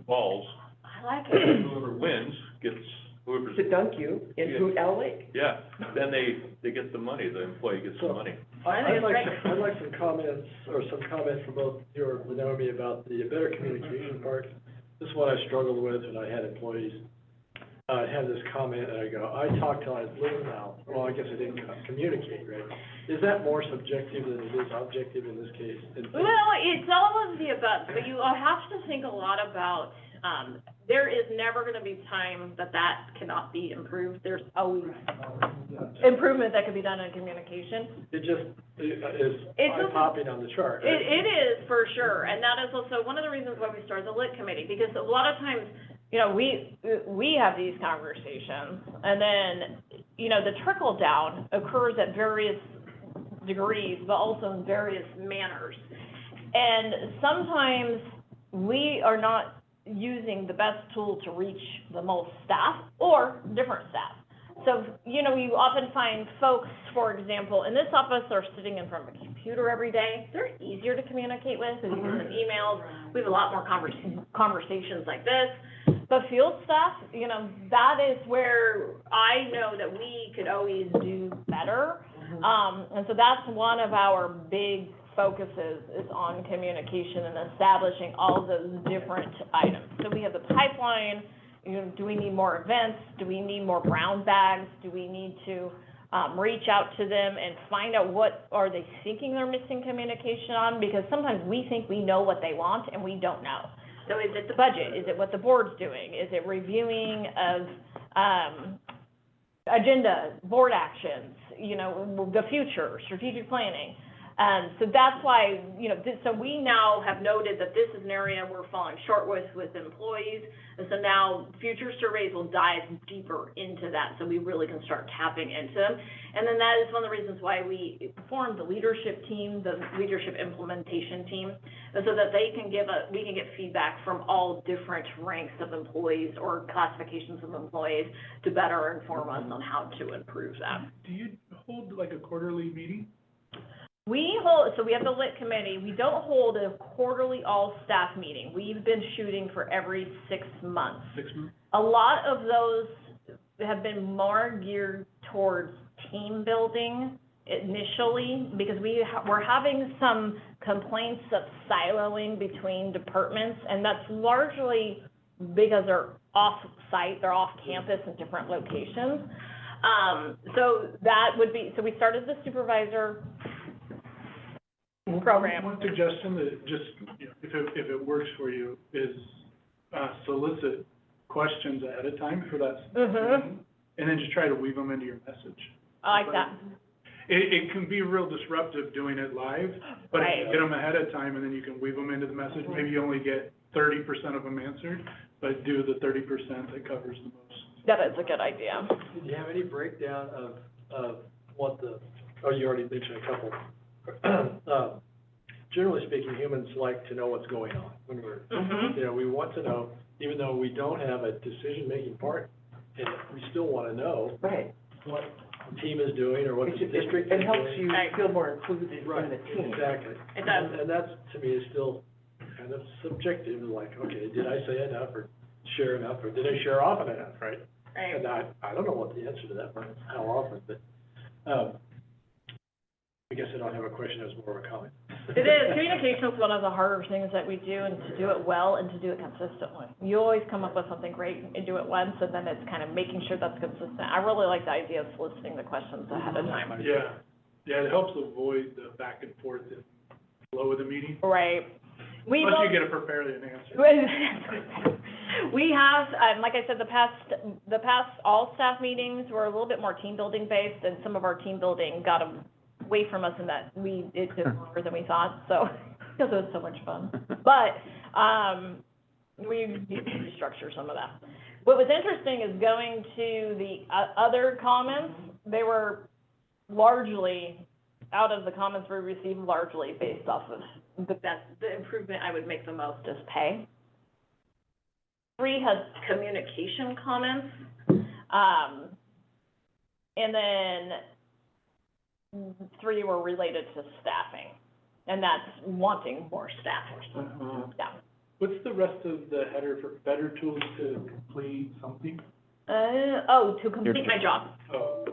balls. I like it. Whoever wins gets, whoever's to dunk you in Hoot Owl Lake. Yeah, then they get the money, the employee gets the money. I'd like some comments, or some comments from both you or Naomi about the better communication part. This is what I struggled with when I had employees. I had this comment, and I go, I talk till I blew them out. Well, I guess I didn't communicate, right? Is that more subjective than it is objective in this case? Well, it's all of the above, but you have to think a lot about, there is never gonna be time that cannot be improved. There's always improvement that can be done in communication. It just is eye-popping on the chart, right? It is, for sure, and that is also one of the reasons why we started the LIT committee, because a lot of times, you know, we have these conversations, and then, you know, the trickle down occurs at various degrees, but also in various manners. And sometimes we are not using the best tool to reach the most staff or different staff. So, you know, you often find folks, for example, in this office are sitting in front of a computer every day. They're easier to communicate with, we can send emails, we have a lot more conversations like this. But field staff, you know, that is where I know that we could always do better. And so that's one of our big focuses is on communication and establishing all of those different items. So we have the pipeline, you know, do we need more events? Do we need more brown bags? Do we need to reach out to them and find out what are they thinking they're missing communication on? Because sometimes we think we know what they want and we don't know. So is it the budget? Is it what the board's doing? Is it reviewing of agenda, board actions, you know, the future, strategic planning? So that's why, you know, so we now have noted that this is an area we're falling short with employees. And so now future surveys will dive deeper into that so we really can start tapping into them. And then that is one of the reasons why we formed the leadership team, the leadership implementation team, so that we can get feedback from all different ranks of employees or classifications of employees to better inform us on how to improve that. Do you hold like a quarterly meeting? So we have the LIT committee. We don't hold a quarterly all-staff meeting. We've been shooting for every 6 months. 6 months? A lot of those have been more geared towards team building initially, because we're having some complaints of siloing between departments, and that's largely because they're off-site, they're off-campus in different locations. So we started the supervisor program. One suggestion that just, you know, if it works for you, is solicit questions ahead of time for that, and then just try to weave them into your message. I like that. It can be real disruptive doing it live, but Right. if you get them ahead of time and then you can weave them into the message, maybe you only get 30% of them answered, but do the 30% that covers the most. That is a good idea. Did you have any breakdown of what you already mentioned a couple. Generally speaking, humans like to know what's going on when we're, you know, we want to know, even though we don't have a decision-making part, and we still want to know what the team is doing or what the district is doing. It helps you feel more included in the team. Exactly. It does. And that's, to me, is still kind of subjective, like, okay, did I say enough or share enough, or did I share often enough, right? Right. And I don't know what the answer to that part is, how often, but, I guess I don't have a question, it was more of a comment. It is. Communication is one of the harder things that we do, and to do it well and to do it consistently. You always come up with something great and do it once, and then it's kind of making sure that's consistent. I really like the idea of soliciting the questions ahead of time. Yeah, it helps avoid the back and forth and flow of the meeting. Right. Plus you get to prepare an answer. We have, like I said, the past all staff meetings were a little bit more team building based, and some of our team building got away from us in that it took longer than we thought, so, because it was so much fun. But, we need to restructure some of that. What was interesting is going to the other comments, they were largely, out of the comments we received, largely based off of the improvement I would make the most is pay. 3 has communication comments, and then 3 were related to staffing, and that's wanting more staff. Yeah. What's the rest of the header for better tools to complete something? To complete my job. Oh,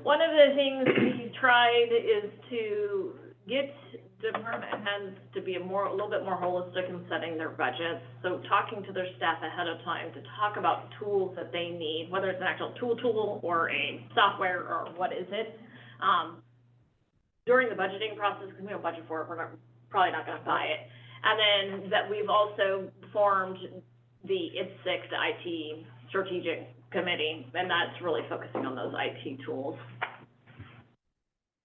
One of the things we tried is to get department heads to be a little bit more holistic in setting their budgets. So talking to their staff ahead of time to talk about tools that they need, whether it's an actual tool or a software or what is it. During the budgeting process, because we don't budget for it, probably not gonna buy it. And then that we've also formed the ITSIC, the IT Strategic Committee, and that's really focusing on those IT tools.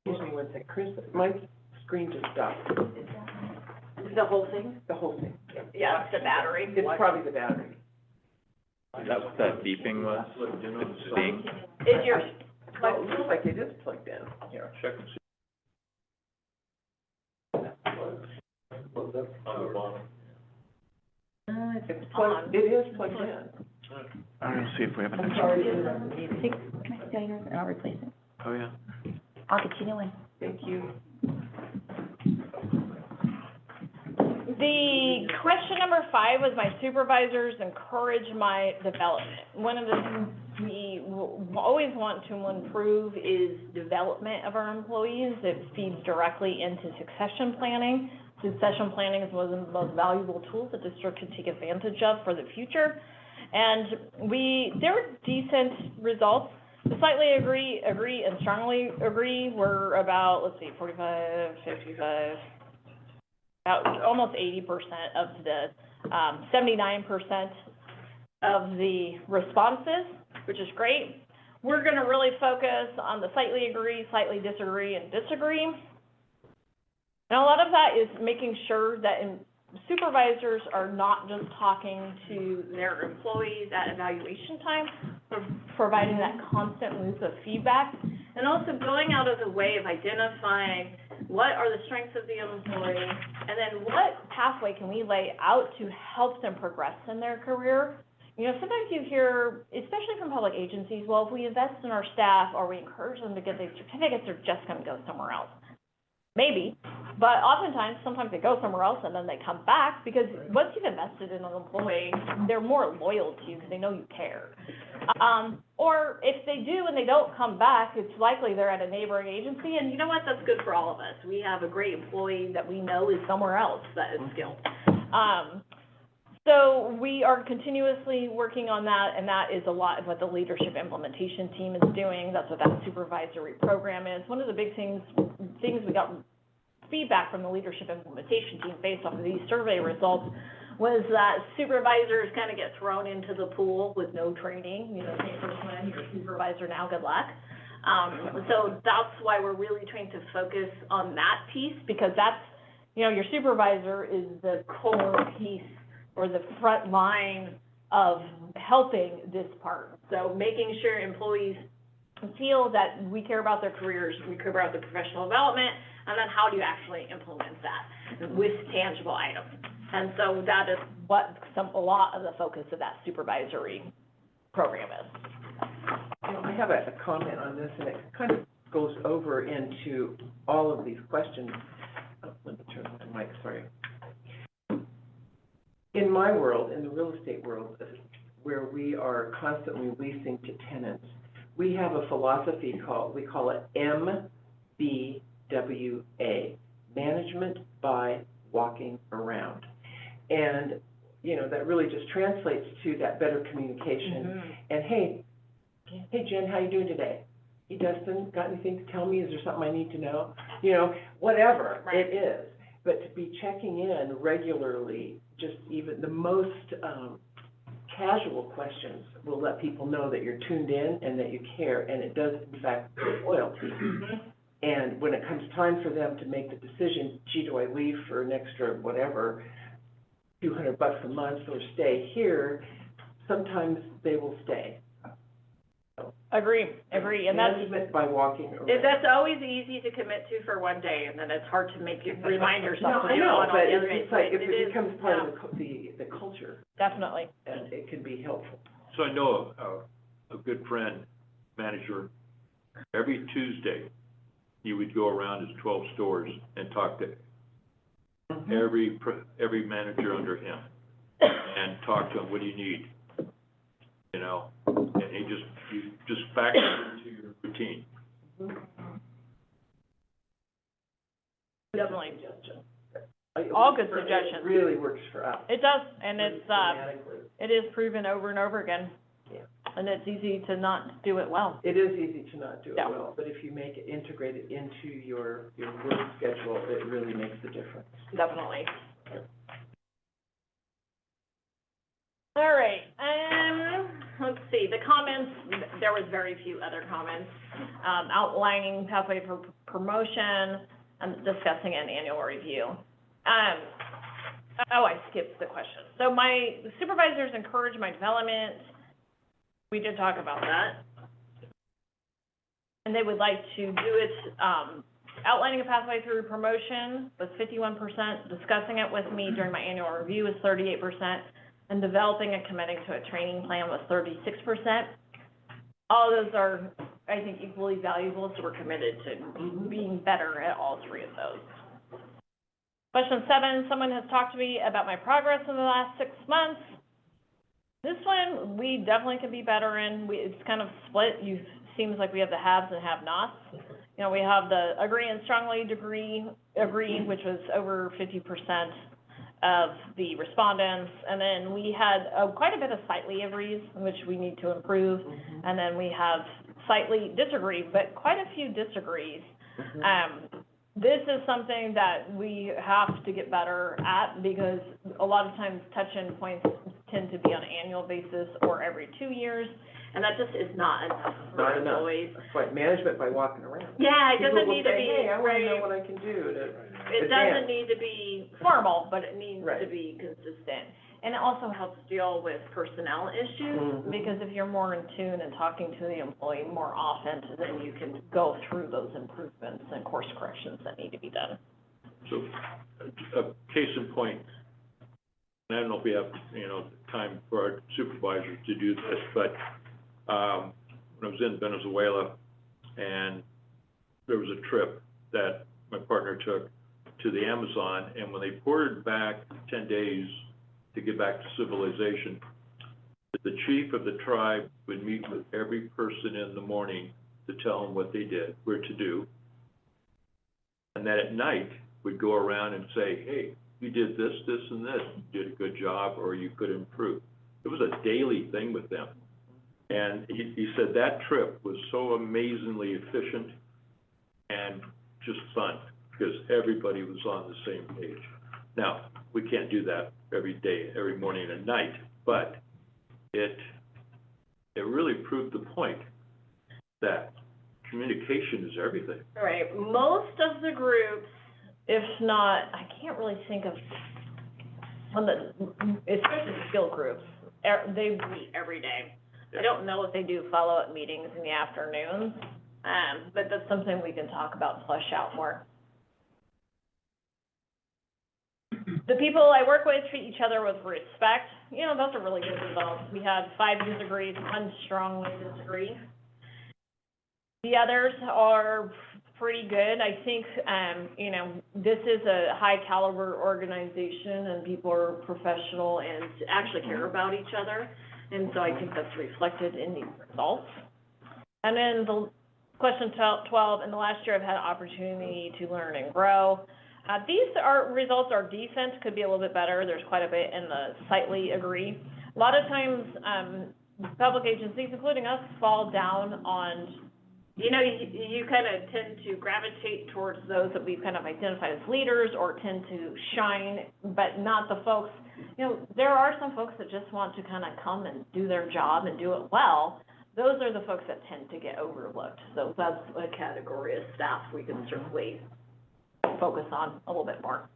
Excuse me one sec, Chris, my screen just stopped. The whole thing? The whole thing. Yeah, it's the battery. It's probably the battery. Is that what that beeping was? It's ding? Is your, Well, it looks like it is plugged in here. Check and see. On the bottom. It's plugged, it is plugged in. I'm gonna see if we have an I'm extra. sorry, it doesn't need it. Can I steal yours and I'll replace it? Oh, yeah. I'll get you a new one. Thank you. the question number 5 was my supervisors encourage my development. One of the things we always want to improve is development of our employees. It feeds directly into succession planning. Succession planning is one of the most valuable tools the district can take advantage of for the future. And there were decent results. The slightly agree, and strongly agree were about, 45, 55, about almost 80% of the, 79% of the responses, which is great. We're gonna really focus on the slightly agree, slightly disagree, and disagree. And a lot of that is making sure that supervisors are not just talking to their employees at evaluation time, but providing that constant loop of feedback, and also going out of the way of identifying what are the strengths of the employee, and then what pathway can we lay out to help them progress in their career. You know, sometimes you hear, especially from public agencies, well, if we invest in our staff or we encourage them to get these certificates, they're just gonna go somewhere else. Maybe, but oftentimes, sometimes they go somewhere else and then they come back, because once you've invested in an employee, they're more loyal to you because they know you care. Or if they do and they don't come back, it's likely they're at a neighboring agency, and you know what, that's good for all of us. We have a great employee that we know is somewhere else that is skilled. So we are continuously working on that, and that is a lot of what the leadership implementation team is doing. That's what that supervisory program is. One of the big things we got feedback from the leadership implementation team based off of these survey results was that supervisors kind of get thrown into the pool with no training. You know, hey, first one, you're a supervisor now, good luck. So that's why we're really trying to focus on that piece, because that's, you know, your supervisor is the core piece or the front line of helping this part. So making sure employees feel that we care about their careers, we care about their professional development, and then how do you actually implement that with tangible items. And so that is what a lot of the focus of that supervisory program is. You know, I have a comment on this, and it kind of goes over into all of these questions. Oh, let me turn my mic, sorry. In my world, in the real estate world, where we are constantly leasing to tenants, we have a philosophy we call it MBWA, Management by Walking Around. And, you know, that really just translates to that better communication. Mm-hmm. And hey, Jen, how you doing today? Hey, Dustin, got anything to tell me? Is there something I need to know? You know, whatever it is. But to be checking in regularly, just even the most casual questions will let people know that you're tuned in and that you care, and it does, in fact, build loyalty. And when it comes time for them to make the decision, gee, do I leave for an extra whatever, $200 a month, or stay here, sometimes they will stay. Agree, and that's, Management by walking around. that's always easy to commit to for one day, and then it's hard to make you remind yourself No, to I do it know, on all but the other days. it's like, if It it is, becomes part yeah. of the culture, Definitely. and it can be helpful. So I know a good friend, manager, every Tuesday, he would go around his 12 stores and talk to every manager under him and talk to them, what do you need? You know, you just factor it into your routine. Definitely. All good suggestions. It really works for us. It does, and it's, Dramatically. it is proven over and over again. Yeah. And it's easy to not do it well. It is easy to not do it Yeah. well, but if you make it integrated into your work schedule, it really makes a difference. Definitely. All right, let's see, the comments, there was very few other comments, outlining pathway for promotion and discussing an annual review. I skipped the question. So my supervisors encourage my development. We did talk about that. And they would like to do it, outlining a pathway through promotion was 51%, discussing it with me during my annual review was 38%, and developing and committing to a training plan was 36%. All those are, I think, equally valuable, so we're committed to being better at all three of those. Question 7, someone has talked to me about my progress in the last 6 months. This one, we definitely can be better in. It's kind of split. Seems like we have the haves and have-nots. You know, we have the agree and strongly agree, which was over 50% of the respondents. And then we had quite a bit of slightly agrees, which we need to improve. And then we have slightly disagree, but quite a few disagrees. This is something that we have to get better at because a lot of times touch-in points tend to be on an annual basis or every 2 years, and that just is not enough for employees. That's right, management by walking around. Yeah, it doesn't need to be, Hey, I want to right. know what I can do to It doesn't need to be formal, but it needs Right. to be consistent. And it also helps deal with personnel issues, because if you're more in tune and talking to the employee more often, then you can go through those improvements and course corrections that need to be done. So, a case in point, and I don't know if we have, time for our supervisors to do this, but, when I was in Venezuela, and there was a trip that my partner took to the Amazon, and when they ported back 10 days to get back to civilization, the chief of the tribe would meet with every person in the morning to tell them what they did, where to do. And then at night, would go around and say, hey, you did this, this, and this, you did a good job, or you could improve. It was a daily thing with them. And he said that trip was so amazingly efficient and just fun, because everybody was on the same page. Now, we can't do that every day, every morning and night, but it really proved the point that communication is everything. Right, most of the groups, if not, I can't really think of, especially the field groups, they meet every day. I don't know if they do follow-up meetings in the afternoons, but that's something we can talk about and flesh out more. The people I work with treat each other with respect. Those are really good results. We had 5 disagrees, 1 strongly disagree. The others are pretty good. I think, this is a high caliber organization and people are professional and actually care about each other. And so I think that's reflected in the results. And then the question 12, in the last year I've had opportunity to learn and grow. These results are decent, could be a little bit better. There's quite a bit in the slightly agree. A lot of times, public agencies, including us, fall down on, you kind of tend to gravitate towards those that we've kind of identified as leaders or tend to shine, but not the folks. There are some folks that just want to kind of come and do their job and do it well. Those are the folks that tend to get overlooked. So that's a category of staff we can certainly focus on a little bit more.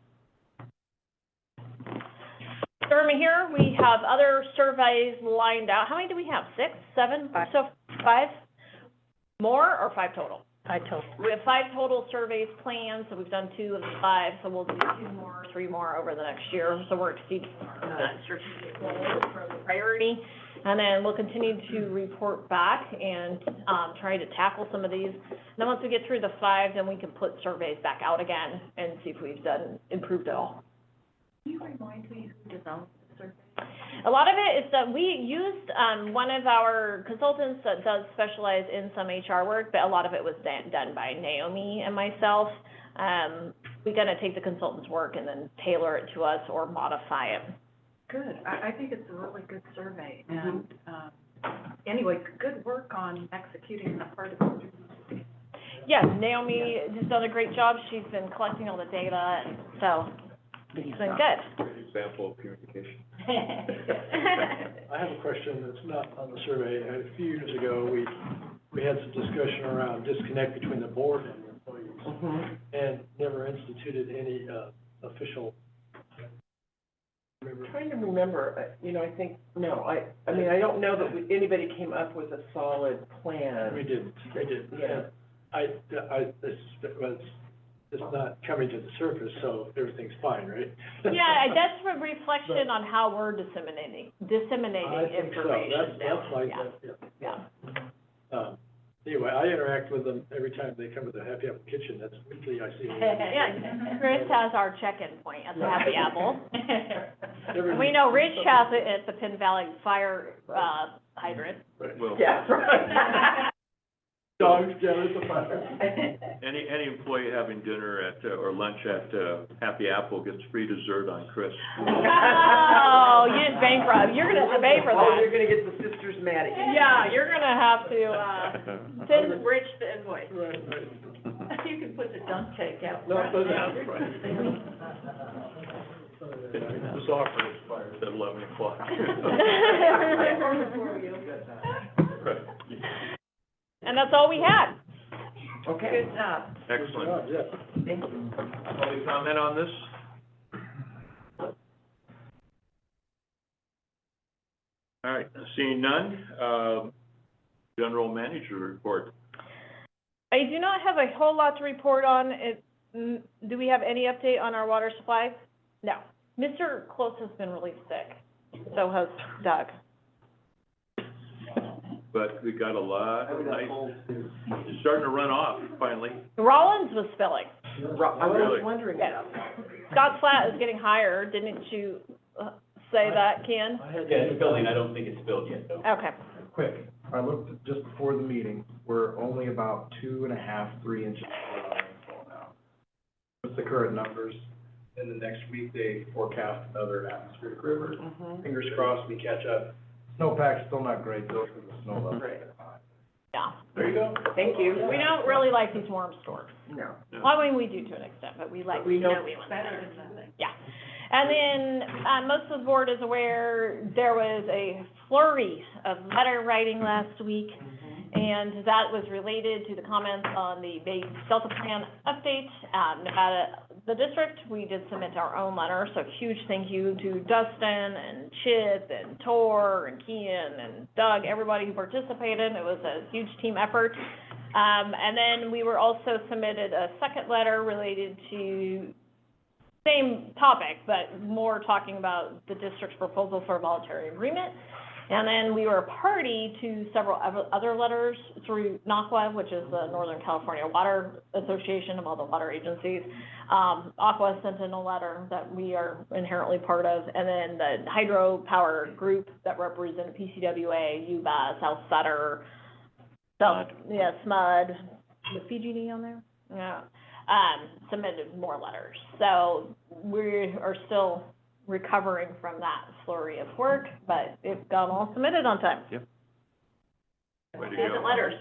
From here, we have other surveys lined out. How many do we have? 6, 7? 5. So 5 more or 5 total? 5 total. We have 5 total surveys planned, so we've done 2 of the 5, so we'll do 2 more, 3 more over the next year. So we're exceeding that strategic goal for the priority. And then we'll continue to report back and try to tackle some of these. And then once we get through the 5, then we can put surveys back out again and see if we've improved at all. Can you remind me who developed the survey? A lot of it is that we used, one of our consultants that does specialize in some HR work, but a lot of it was done by Naomi and myself. We're gonna take the consultant's work and then tailor it to us or modify it. Good. I think it's a really good survey, and, anyway, good work on executing that part of it. Yes, Naomi has done a great job. She's been collecting all the data, and so it's been good. Great example of communication. I have a question that's not on the survey. A few years ago, we had some discussion around disconnect between the board and the employees, and never instituted any, official. I'm trying to remember, I think, no, I mean, I don't know that anybody came up with a solid plan. We didn't. Yeah. It's not coming to the surface, so everything's fine, right? Yeah, that's a reflection on how we're disseminating I think so. information. That's like Yeah. that, Yeah. Anyway, I interact with them every time they come to the Happy Apple Kitchen. That's weekly, I see them. Yeah, Chris has our check-in point at the Happy Apple. Every And we know Rich has it at the Pin Valley Fire, hydrant. Right. Well, Yeah, right. Dogs down at the fire. any employee having dinner at, or lunch at, Happy Apple gets free dessert on Chris. Oh, you didn't bankrupt, you're gonna have to pay for Oh, you're that. gonna get the sisters mad at you. Yeah, you're gonna have to, send Rich the invoice. Right. You can put the dunk cake out. No, front. that's right. This offer expires at 11 o'clock. Right. And that's all we had. Okay. Good job. Excellent. Yeah. Thank you. Any comment on this? All right, seeing none, general manager report. I do not have a whole lot to report on. Do we have any update on our water supply? No. Mr. Close has been really sick. So has Doug. But we got a lot of nice, it's starting to run off finally. Rollins was spilling. I was Really? wondering Yeah. about that. Scott Flat is getting higher. Didn't you say that, Ken? Yeah, it's building, I don't think it's built yet, though. Okay. Quick, I looked just before the meeting, we're only about 2.5, 3 inches below rainfall now. What's the current numbers? In the next week, they forecast another atmospheric river. Fingers crossed we catch up. Snowpack's still not great though, because the snow level's Right. high. Yeah. There you go. Thank you. We don't really like these warm storms. No. Well, I mean, we do to an extent, but we like We know snowy ones better. Yeah. And then, most of the board is aware, there was a flurry of letter writing last week, and that was related to the comments on the base Delta Plan update. Nevada, the district, we did submit our own letter, so huge thank you to Dustin and Chip and Tor and Kian and Doug, everybody who participated. It was a huge team effort. And then we were also submitted a second letter related to same topic, but more talking about the district's proposal for a voluntary agreement. And then we were party to several other letters through NACWA, which is the Northern California Water Association of all the water agencies. Aqua sent in a letter that we are inherently part of, and then the hydropower group that represented PCWA, Yuba, South Sutter, SMUD, the PG&E on there? Yeah. Submitted more letters. So we are still recovering from that flurry of work, but it got all submitted on time. Yep. Way to And the go. letters,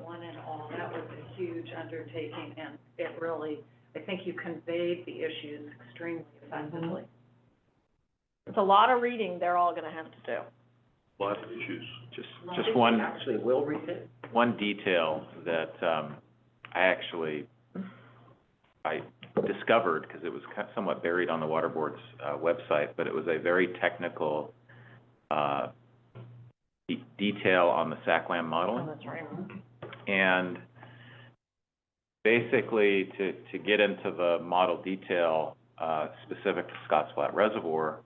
one and all, that was a huge undertaking, and it really, I think you conveyed the issues extremely effectively. It's a lot of reading they're all gonna have to do. Lots of issues. Just one, Actually, will read it. one detail that, I discovered, because it was somewhat buried on the Water Board's, website, but it was a very technical, detail on the SACLAM modeling. Oh, that's right. And basically, to get into the model detail, specific to Scotts Flat Reservoir,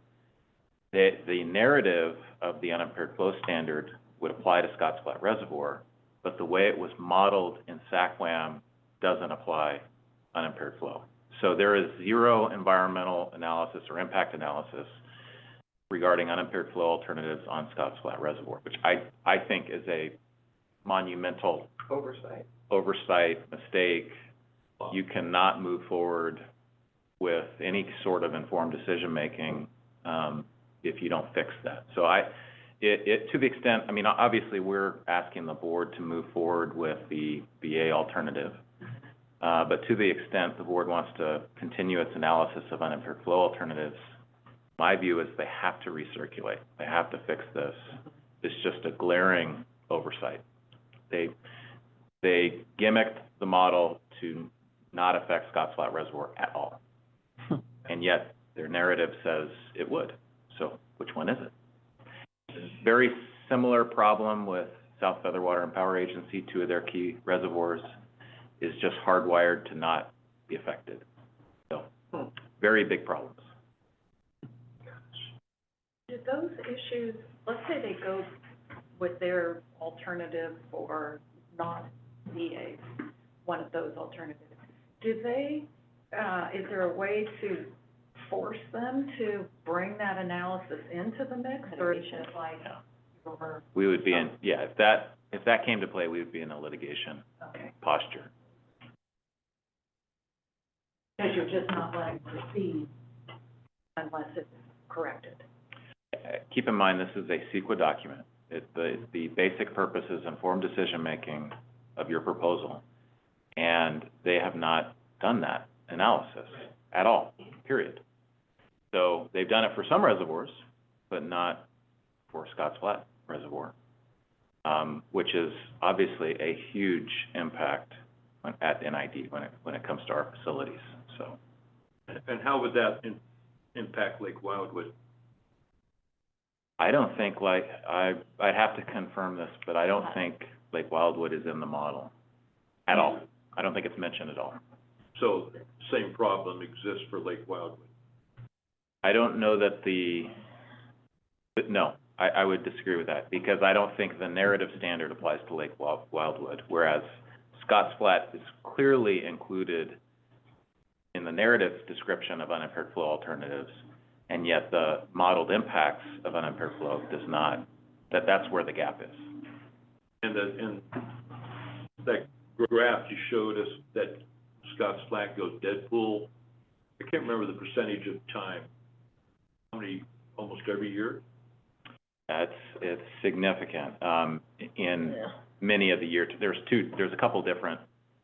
the narrative of the unimpaired flow standard would apply to Scotts Flat Reservoir, but the way it was modeled in SACLAM doesn't apply unimpaired flow. So there is zero environmental analysis or impact analysis regarding unimpaired flow alternatives on Scotts Flat Reservoir, which I think is a monumental oversight, mistake. You cannot move forward with any sort of informed decision-making, if you don't fix that. So to the extent, I mean, obviously, we're asking the board to move forward with the BA alternative. But to the extent the board wants to continue its analysis of unimpaired flow alternatives, my view is they have to recirculate. They have to fix this. It's just a glaring oversight. They gimmicked the model to not affect Scotts Flat Reservoir at all. And yet their narrative says it would. So which one is it? Very similar problem with South Feather Water and Power Agency. Two of their key reservoirs is just hardwired to not be affected. So very big problems. Do those issues, let's say they go with their alternative or not VA, one of those alternatives, do they, is there a way to force them to bring that analysis into the mix, or is it like over? We would be in, if that came to play, we would be in a litigation posture. Because you're just not letting proceed unless it's corrected. Keep in mind, this is a CEQA document. The basic purpose is informed decision-making of your proposal, and they have not done that analysis at all, period. So they've done it for some reservoirs, but not for Scotts Flat Reservoir, which is obviously a huge impact at NID when it comes to our facilities. So, and how would that impact Lake Wildwood? I don't think I'd have to confirm this, but I don't think Lake Wildwood is in the model at all. I don't think it's mentioned at all. So same problem exists for Lake Wildwood? I don't know that no, I would disagree with that, because I don't think the narrative standard applies to Lake Wildwood, whereas Scotts Flat is clearly included in the narrative description of unimpaired flow alternatives, and yet the modeled impacts of unimpaired flow does not. That's where the gap is. And that graph you showed us that Scotts Flat goes dead pool, I can't remember the percentage of time. How many, almost every year? It's significant. In many of the years, there's a couple different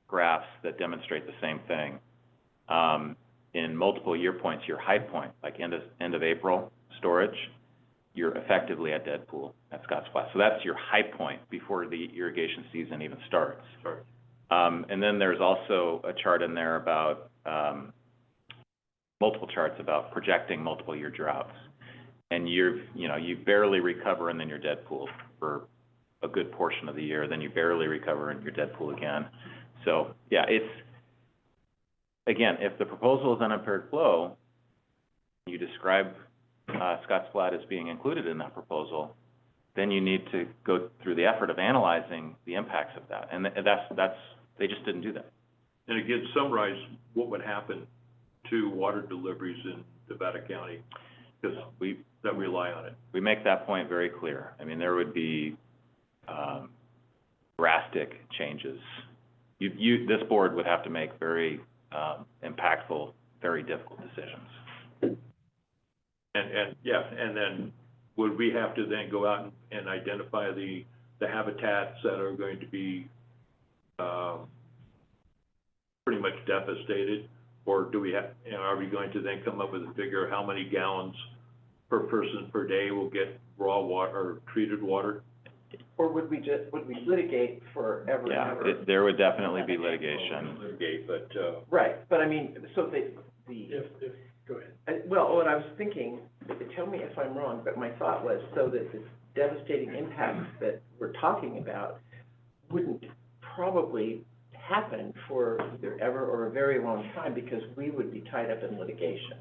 graphs that demonstrate the same thing. In multiple year points, your high point, like end of April storage, you're effectively at dead pool at Scotts Flat. So that's your high point before the irrigation season even starts. And then there's also a chart in there about, multiple charts about projecting multiple year droughts. And you barely recover, and then you're dead pool for a good portion of the year, then you barely recover and you're dead pool again. So yeah, again, if the proposal is unimpaired flow, you describe Scotts Flat as being included in that proposal, then you need to go through the effort of analyzing the impacts of that. And they just didn't do that. And again, summarize what would happen to water deliveries in Nevada County, because that rely on it. We make that point very clear. I mean, there would be drastic changes. This board would have to make very impactful, very difficult decisions. And then would we have to then go out and identify the habitats that are going to be pretty much devastated, or do we have, are we going to then come up with a figure of how many gallons per person per day will get raw water or treated water? Or would we litigate forever and ever? Yeah, there would definitely be litigation. Litigate, but right, but I mean, so Go ahead. Well, what I was thinking, tell me if I'm wrong, but my thought was so that the devastating impacts that we're talking about wouldn't probably happen for either ever or a very long time, because we would be tied up in litigation.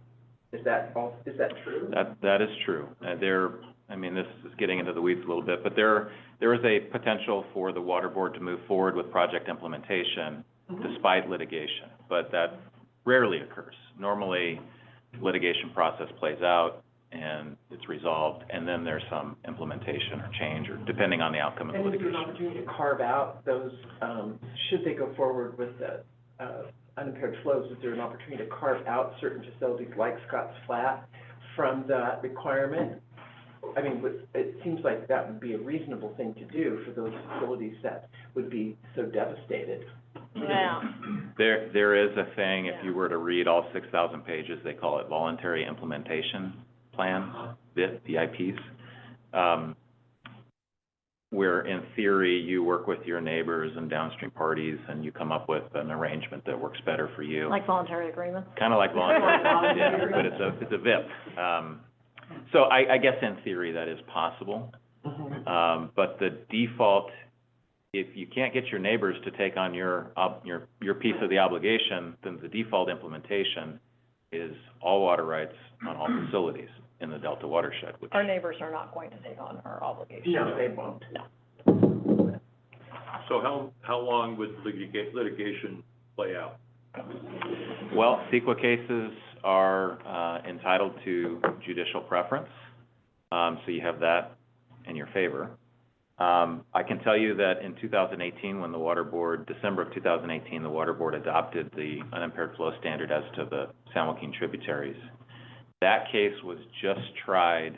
Is that true? That is true. I mean, this is getting into the weeds a little bit, but there is a potential for the water board to move forward with project implementation despite litigation, but that rarely occurs. Normally, litigation process plays out, and it's resolved, and then there's some implementation or change, or depending on the outcome of the And is there an litigation. opportunity to carve out those, should they go forward with the, unimpaired flows, is there an opportunity to carve out certain facilities like Scott's Flat from that requirement? I mean, it seems like that would be a reasonable thing to do for those facilities that would be so devastated. Yeah. There is a thing, if you were to read all 6,000 pages, they call it voluntary implementation plans, VIPs, where in theory, you work with your neighbors and downstream parties, and you come up with an arrangement that works better for you. Like voluntary agreements? Kind of like voluntary, yeah, but it's a VIP. So I guess in theory, that is possible. But the default, if you can't get your neighbors to take on your piece of the obligation, then the default implementation is all water rights on all facilities in the Delta watershed, which. Our neighbors are not going to take on our obligation. No, they won't. No. So how long would litigation play out? Well, CEQA cases are entitled to judicial preference, so you have that in your favor. I can tell you that in 2018, when the Water Board, December of 2018, the Water Board adopted the unimpaired flow standard as to the San Joaquin tributaries. That case was just tried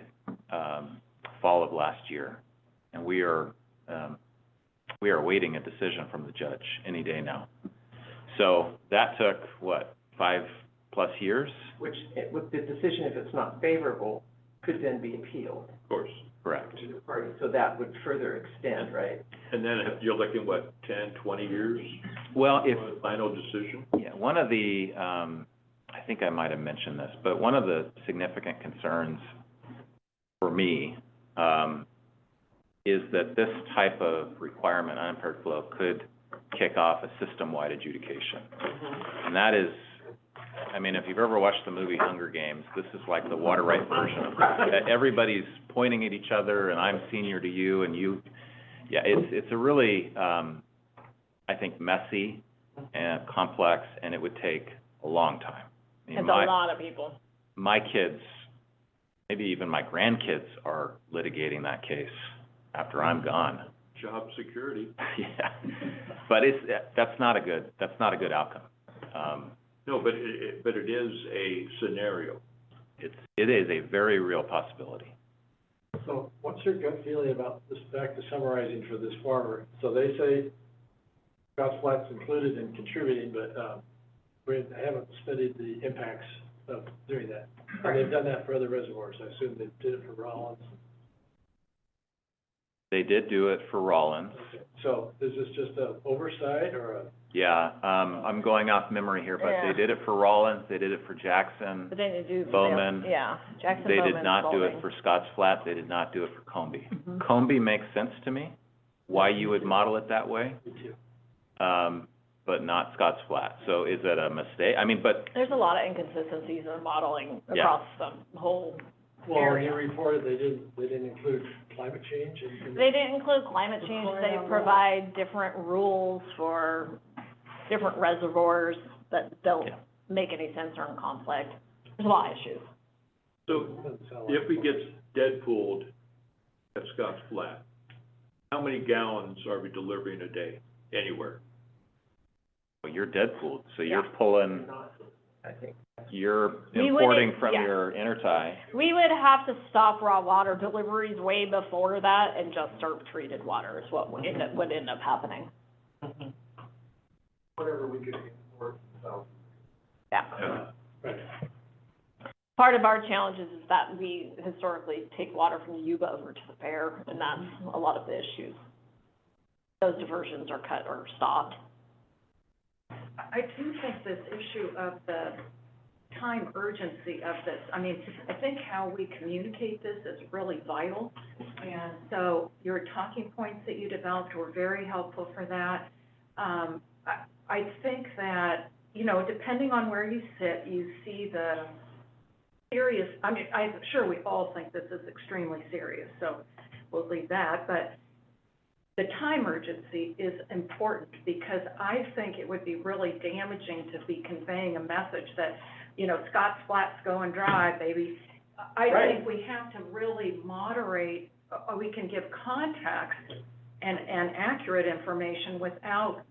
fall of last year, and we are awaiting a decision from the judge any day now. So that took, what, 5+ years? Which, with the decision, if it's not favorable, could then be appealed. Of course. Correct. To the party, so that would further extend, right? And then you're looking, what, 10, 20 years? Well, if. For a final decision? Yeah, one of the, I think I might have mentioned this, but one of the significant concerns for me, is that this type of requirement, unimpaired flow, could kick off a system-wide adjudication. And that is, I mean, if you've ever watched the movie Hunger Games, this is like the water right version of that. Everybody's pointing at each other, and I'm senior to you, and you, yeah, it's a really, I think, messy and complex, and it would take a long time. I mean, It's a lot of people. my kids, maybe even my grandkids, are litigating that case after I'm gone. Job security. Yeah, but that's not a good outcome. No, but it is a scenario. It is a very real possibility. So what's your gut feeling about this, back to summarizing for this farmer? So they say Scott's Flat's included in contributing, but, they haven't studied the impacts of doing that. And they've done that for other reservoirs. I assume they did it for Rollins. They did do it for Rollins. Okay. So is this just an oversight or a? Yeah, I'm going off memory here, but Yeah. they did it for Rollins, they did it for Jackson. But they didn't do. Bowman. Yeah, Jackson, They Bowman, did not do it Spalding. for Scotts Flat, they did not do it for Combie. Mhm. Combie makes sense to me, why you would model it that way, Me too. but not Scotts Flat. So is that a mistake? I mean, but, There's a lot of inconsistencies in modeling Yeah. across the whole Well, when area. you reported, they didn't include climate change in. They didn't include climate change, they provide different rules for different reservoirs that don't Yeah. make any sense or in conflict. There's a lot of issues. So Doesn't sound like- if it gets dead pooled at Scott's Flat, how many gallons are we delivering a day anywhere? well, you're dead pooled, so you're Yeah. pulling, I think. you're We importing wouldn't- from yeah. your intertie. We would have to stop raw water deliveries way before that and just serve treated water is what would end up happening. Whatever we could import from Yeah. Right. Part of our challenge is that we historically take water from the Yuba over to the Bear, and that's a lot of the issues. Those diversions are cut or stopped. I do think this issue of the time urgency of this, I mean, I think how we communicate this is really vital. And so your talking points that you developed were very helpful for that. I think that, you know, depending on where you sit, you see the serious, I mean, I'm sure we all think this is extremely serious, so we'll leave that, but the time urgency is important because I think it would be really damaging to be conveying a message that, you know, Scott's Flat's going dry, baby, I Right. think we have to really moderate, we can give context and accurate information without,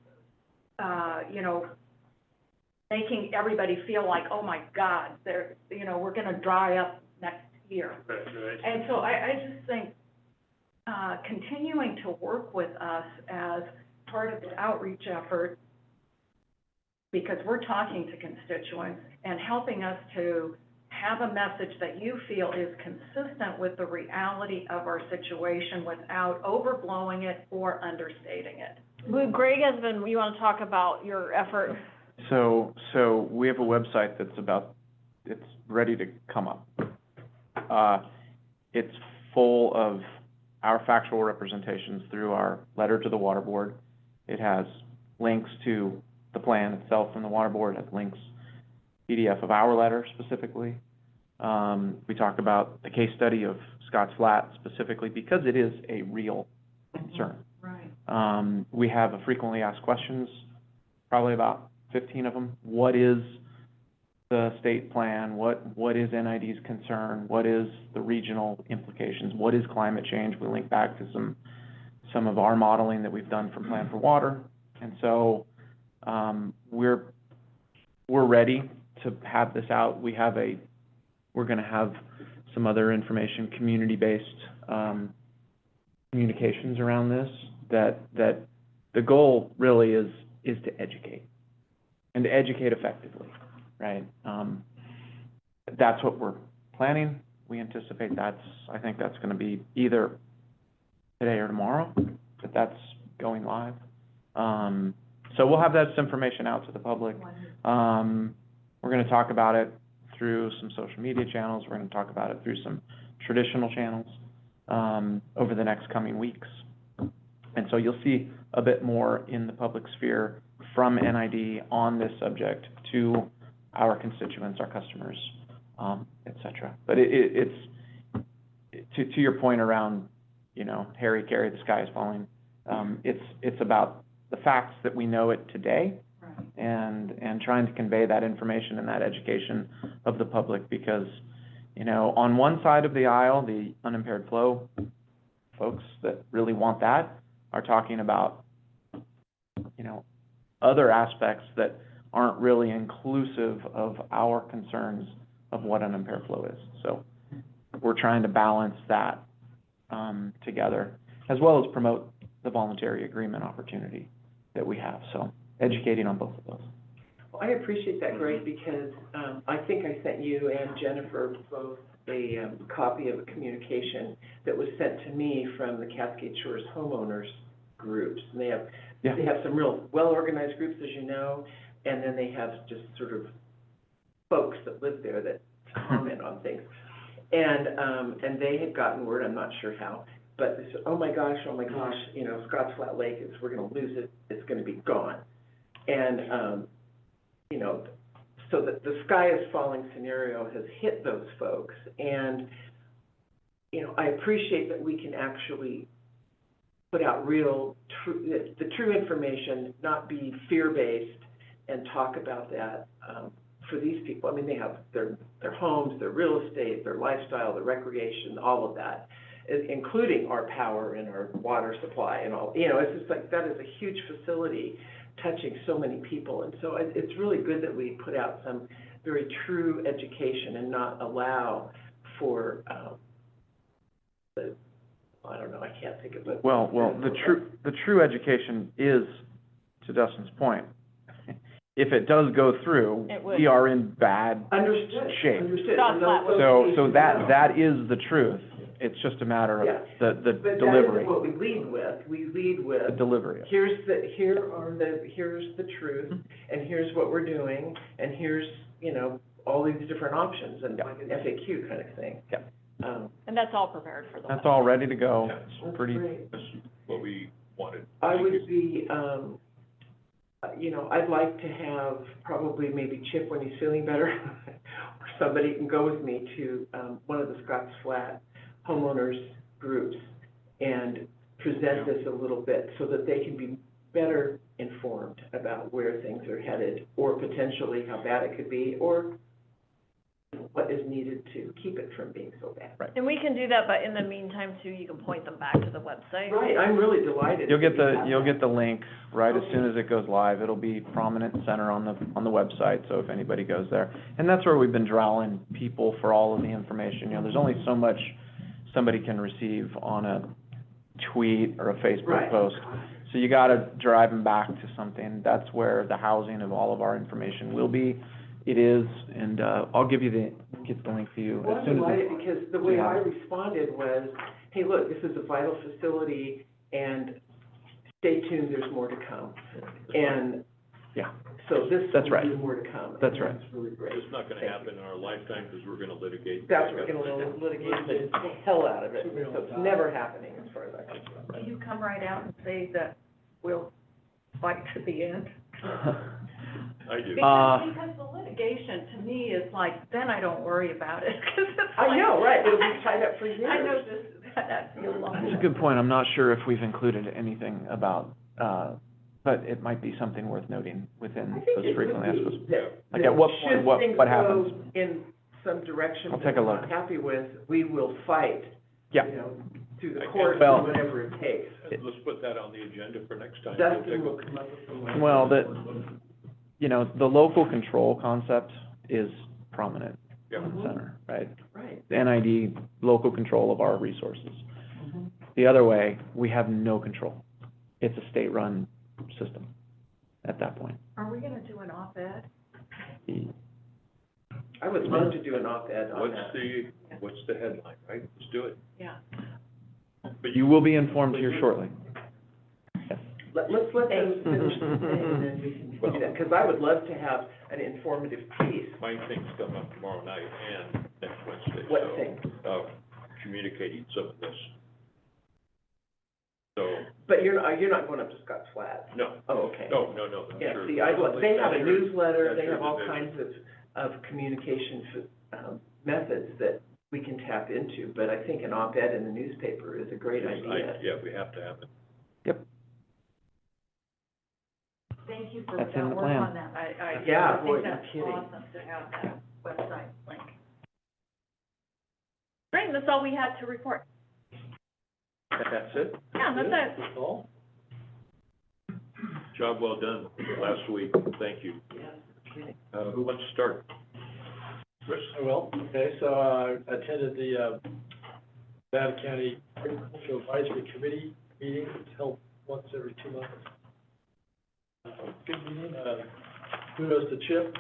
making everybody feel like, oh my God, we're gonna dry up next year. Right, right. And so I just think, continuing to work with us as part of the outreach effort, because we're talking to constituents and helping us to have a message that you feel is consistent with the reality of our situation without overblowing it or understating it. Well, Greg you want to talk about your effort? So we have a website it's ready to come up. It's full of our factual representations through our letter to the water board. It has links to the plan itself from the water board, it has links, PDF of our letter specifically. We talk about the case study of Scotts Flat specifically because it is a real concern. Right. We have a frequently asked questions, probably about 15 of them. What is the state plan? What is NID's concern? What is the regional implications? What is climate change? We link back to some of our modeling that we've done for Plan for Water. And so we're ready to have this out. We're going to have some other information, community-based communications around this. That the goal really is to educate, and to educate effectively, right? That's what we're planning. We anticipate I think that's going to be either today or tomorrow, that's going live. So we'll have that information out to the public. We're going to talk about it through some social media channels. We're going to talk about it through some traditional channels over the next coming weeks. And so you'll see a bit more in the public sphere from NID on this subject to our constituents, our customers, et cetera. But it's to your point around, Harry Carey, the sky is falling. It's about the facts that we know it today, Right. and trying to convey that information and that education of the public because, on one side of the aisle, the unimpaired flow folks that really want that are talking about, other aspects that aren't really inclusive of our concerns of what unimpaired flow is. So we're trying to balance that together, as well as promote the voluntary agreement opportunity that we have. So educating on both of those. Well, I appreciate that, Greg, because I think I sent you and Jennifer both a copy of a communication that was sent to me from the Cascade Shores homeowners groups. And they have some real well-organized groups, as you know, and then they have just sort of folks that live there that comment on things. And they had gotten word, I'm not sure how, but they said, oh my gosh, Scotts Flat Lake we're gonna lose it, it's gonna be gone. And, so the sky is falling scenario has hit those folks. And, I appreciate that we can actually put out the true information, not be fear-based, and talk about that for these people. I mean, they have their homes, their real estate, their lifestyle, their recreation, all of that, including our power and our water supply and all. It's just like that is a huge facility touching so many people. And so it's really good that we put out some very true education and not allow for I don't know, I can't think of it. Well, the true education is, to Dustin's point, if it does go through, we are in bad shape. Understood. So that is the truth. It's just a matter of the delivery. That is what we lead with. We lead with the delivery. Here's the truth, and here's what we're doing, and here's all these different options, and like an FAQ kind of thing. Yeah. And that's all prepared for them. That's all ready to go. That's pretty. great. That's what we wanted. I would be, I'd like to have probably maybe Chip when he's feeling better, or somebody can go with me to one of the Scotts Flat homeowners groups and present this a little bit so that they can be better informed about where things are headed, or potentially how bad it could be, or what is needed to keep it from being so bad. Right. And we can do that, but in the meantime too, you can point them back to the website. Right, I'm really delighted. You'll get that you have the link right as soon as it goes live. It'll be prominent and center on the website, so if anybody goes there. And that's where we've been drawing people for all of the information. You know, there's only so much somebody can receive on a tweet or a Facebook Right. post. So you gotta drive them back to something. That's where the housing of all of our information will be. It is, and, I'll get the link to you Well, as I'm soon as delighted it's. because the way Yeah. I responded was, hey, look, this is a vital facility and stay tuned, there's more to come. And Yeah, so this That's will right. be more to come. That's and right. That's really great. It's not gonna Thank happen in our lifetime, because we're gonna litigate. That's, we're gonna litigate the hell out of it, so it's never happening as far as I'm concerned. Will you come right out and say that we'll fight to the end? I do. Because the litigation, to me, is like, then I don't worry about it, 'cause it's like. I know, right, it'll be tied up for years. I know this, that's a long. That's a good point. I'm not sure if we've included anything about, but it might be something worth noting I within think those it frequently asked would questions. be that, Like at what point, should what things happens? go in some direction I'll that take a we're look. not happy with, we will fight, Yeah. you know, through the I guess- courts Well- or whatever it takes. Let's put that on the agenda for next time. Dustin will come up with some language. Well, you know, the local control concept is prominent Yeah. in the center, right? Right. The NID, local control of our resources. Mhm. The other way, we have no control. It's a state-run system at that point. Are we gonna do an op-ed? I would love to do an op-ed on What's that. what's the headline, right? Let's do it. Yeah. But You will be informed here shortly. Let's let them finish the thing, and then we can do that, because I would love to have an informative piece. my thing's coming up tomorrow night and next Wednesday. What so, thing? Communicating some of this. So, But you're not going up to Scotts Flat? no. Oh, okay. No, I'm Yeah, sure. see, they have a I'm sure- newsletter, I'm they sure have all that kinds of communication, methods that we can tap into, but I think an op-ed in the newspaper is a great idea. Yeah, we have to have it. Yep. Thank you for That's that in the work plan. on that. Yeah, I boy, think no that's kidding. awesome to have that website link. Great, and that's all we had to report. That's it? Yeah, that's it. That's all? Job well done last week. Thank you. Yeah, no kidding. Who wants to start? Chris? I will. Okay, so I attended the Nevada County Agricultural Advisory Committee meeting. It's held once every 2 months. Good meeting. Kudos to Chip,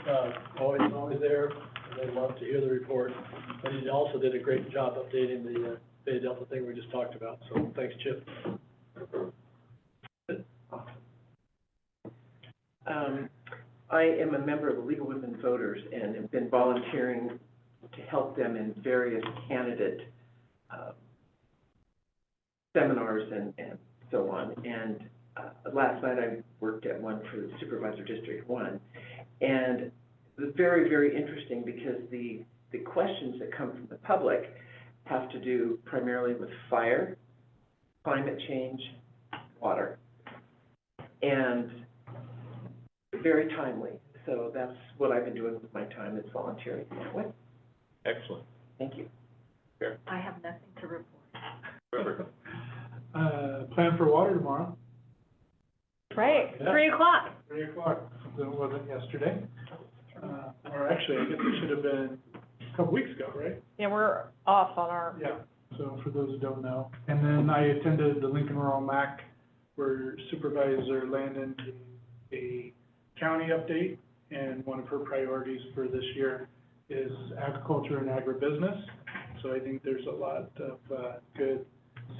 always there, and they love to hear the report. And he also did a great job updating the Bay Delta thing we just talked about, so thanks, Chip. I am a member of the League of Women Voters and have been volunteering to help them in various candidate, seminars and so on. And, last night I worked at one for Supervisor District 1. And it was very, very interesting because the questions that come from the public have to do primarily with fire, climate change, water. And very timely. So that's what I've been doing with my time, is volunteering that way. Excellent. Thank you. I have nothing to report. Robert? Plan for water tomorrow, Right, Yeah. 3:00. 3:00, so it wasn't yesterday. Or actually, I guess it should have been a couple weeks ago, right? Yeah, we're off on our, Yeah, so for those who don't know. And then I attended the Lincoln Rural MAC, where Supervisor Landon gave a county update, and one of her priorities for this year is agriculture and agribusiness. So I think there's a lot of, good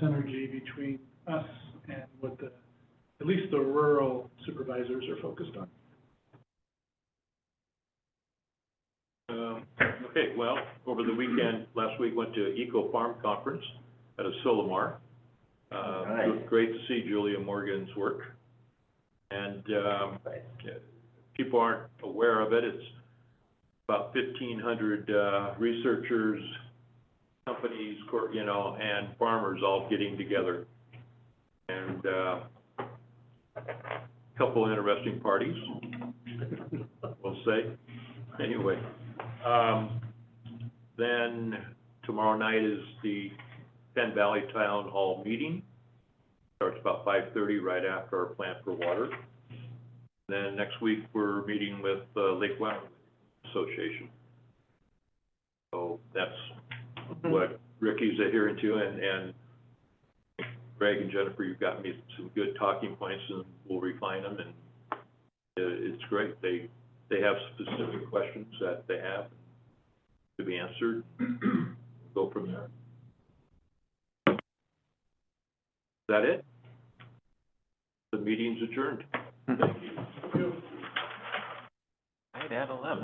synergy between us and what at least the rural supervisors are focused on. Okay, well, over the weekend, last week, went to Eco Farm Conference out of Solomar. Nice. It was great to see Julia Morgan's work. And, people aren't aware of it. It's about 1,500, researchers, companies, and farmers all getting together. And, couple interesting parties, we'll say. Anyway, Then tomorrow night is the Penn Valley Town Hall meeting. Starts about 5:30, right after our Plant for Water. Then next week, we're meeting with Lake Waterline Association. So that's what Ricky's adhering to, and Greg and Jennifer, you've got me some good talking points, and we'll refine them, and it's great. They have specific questions that they have to be answered. Go from there. Is that it? The meeting's adjourned. Right at 11.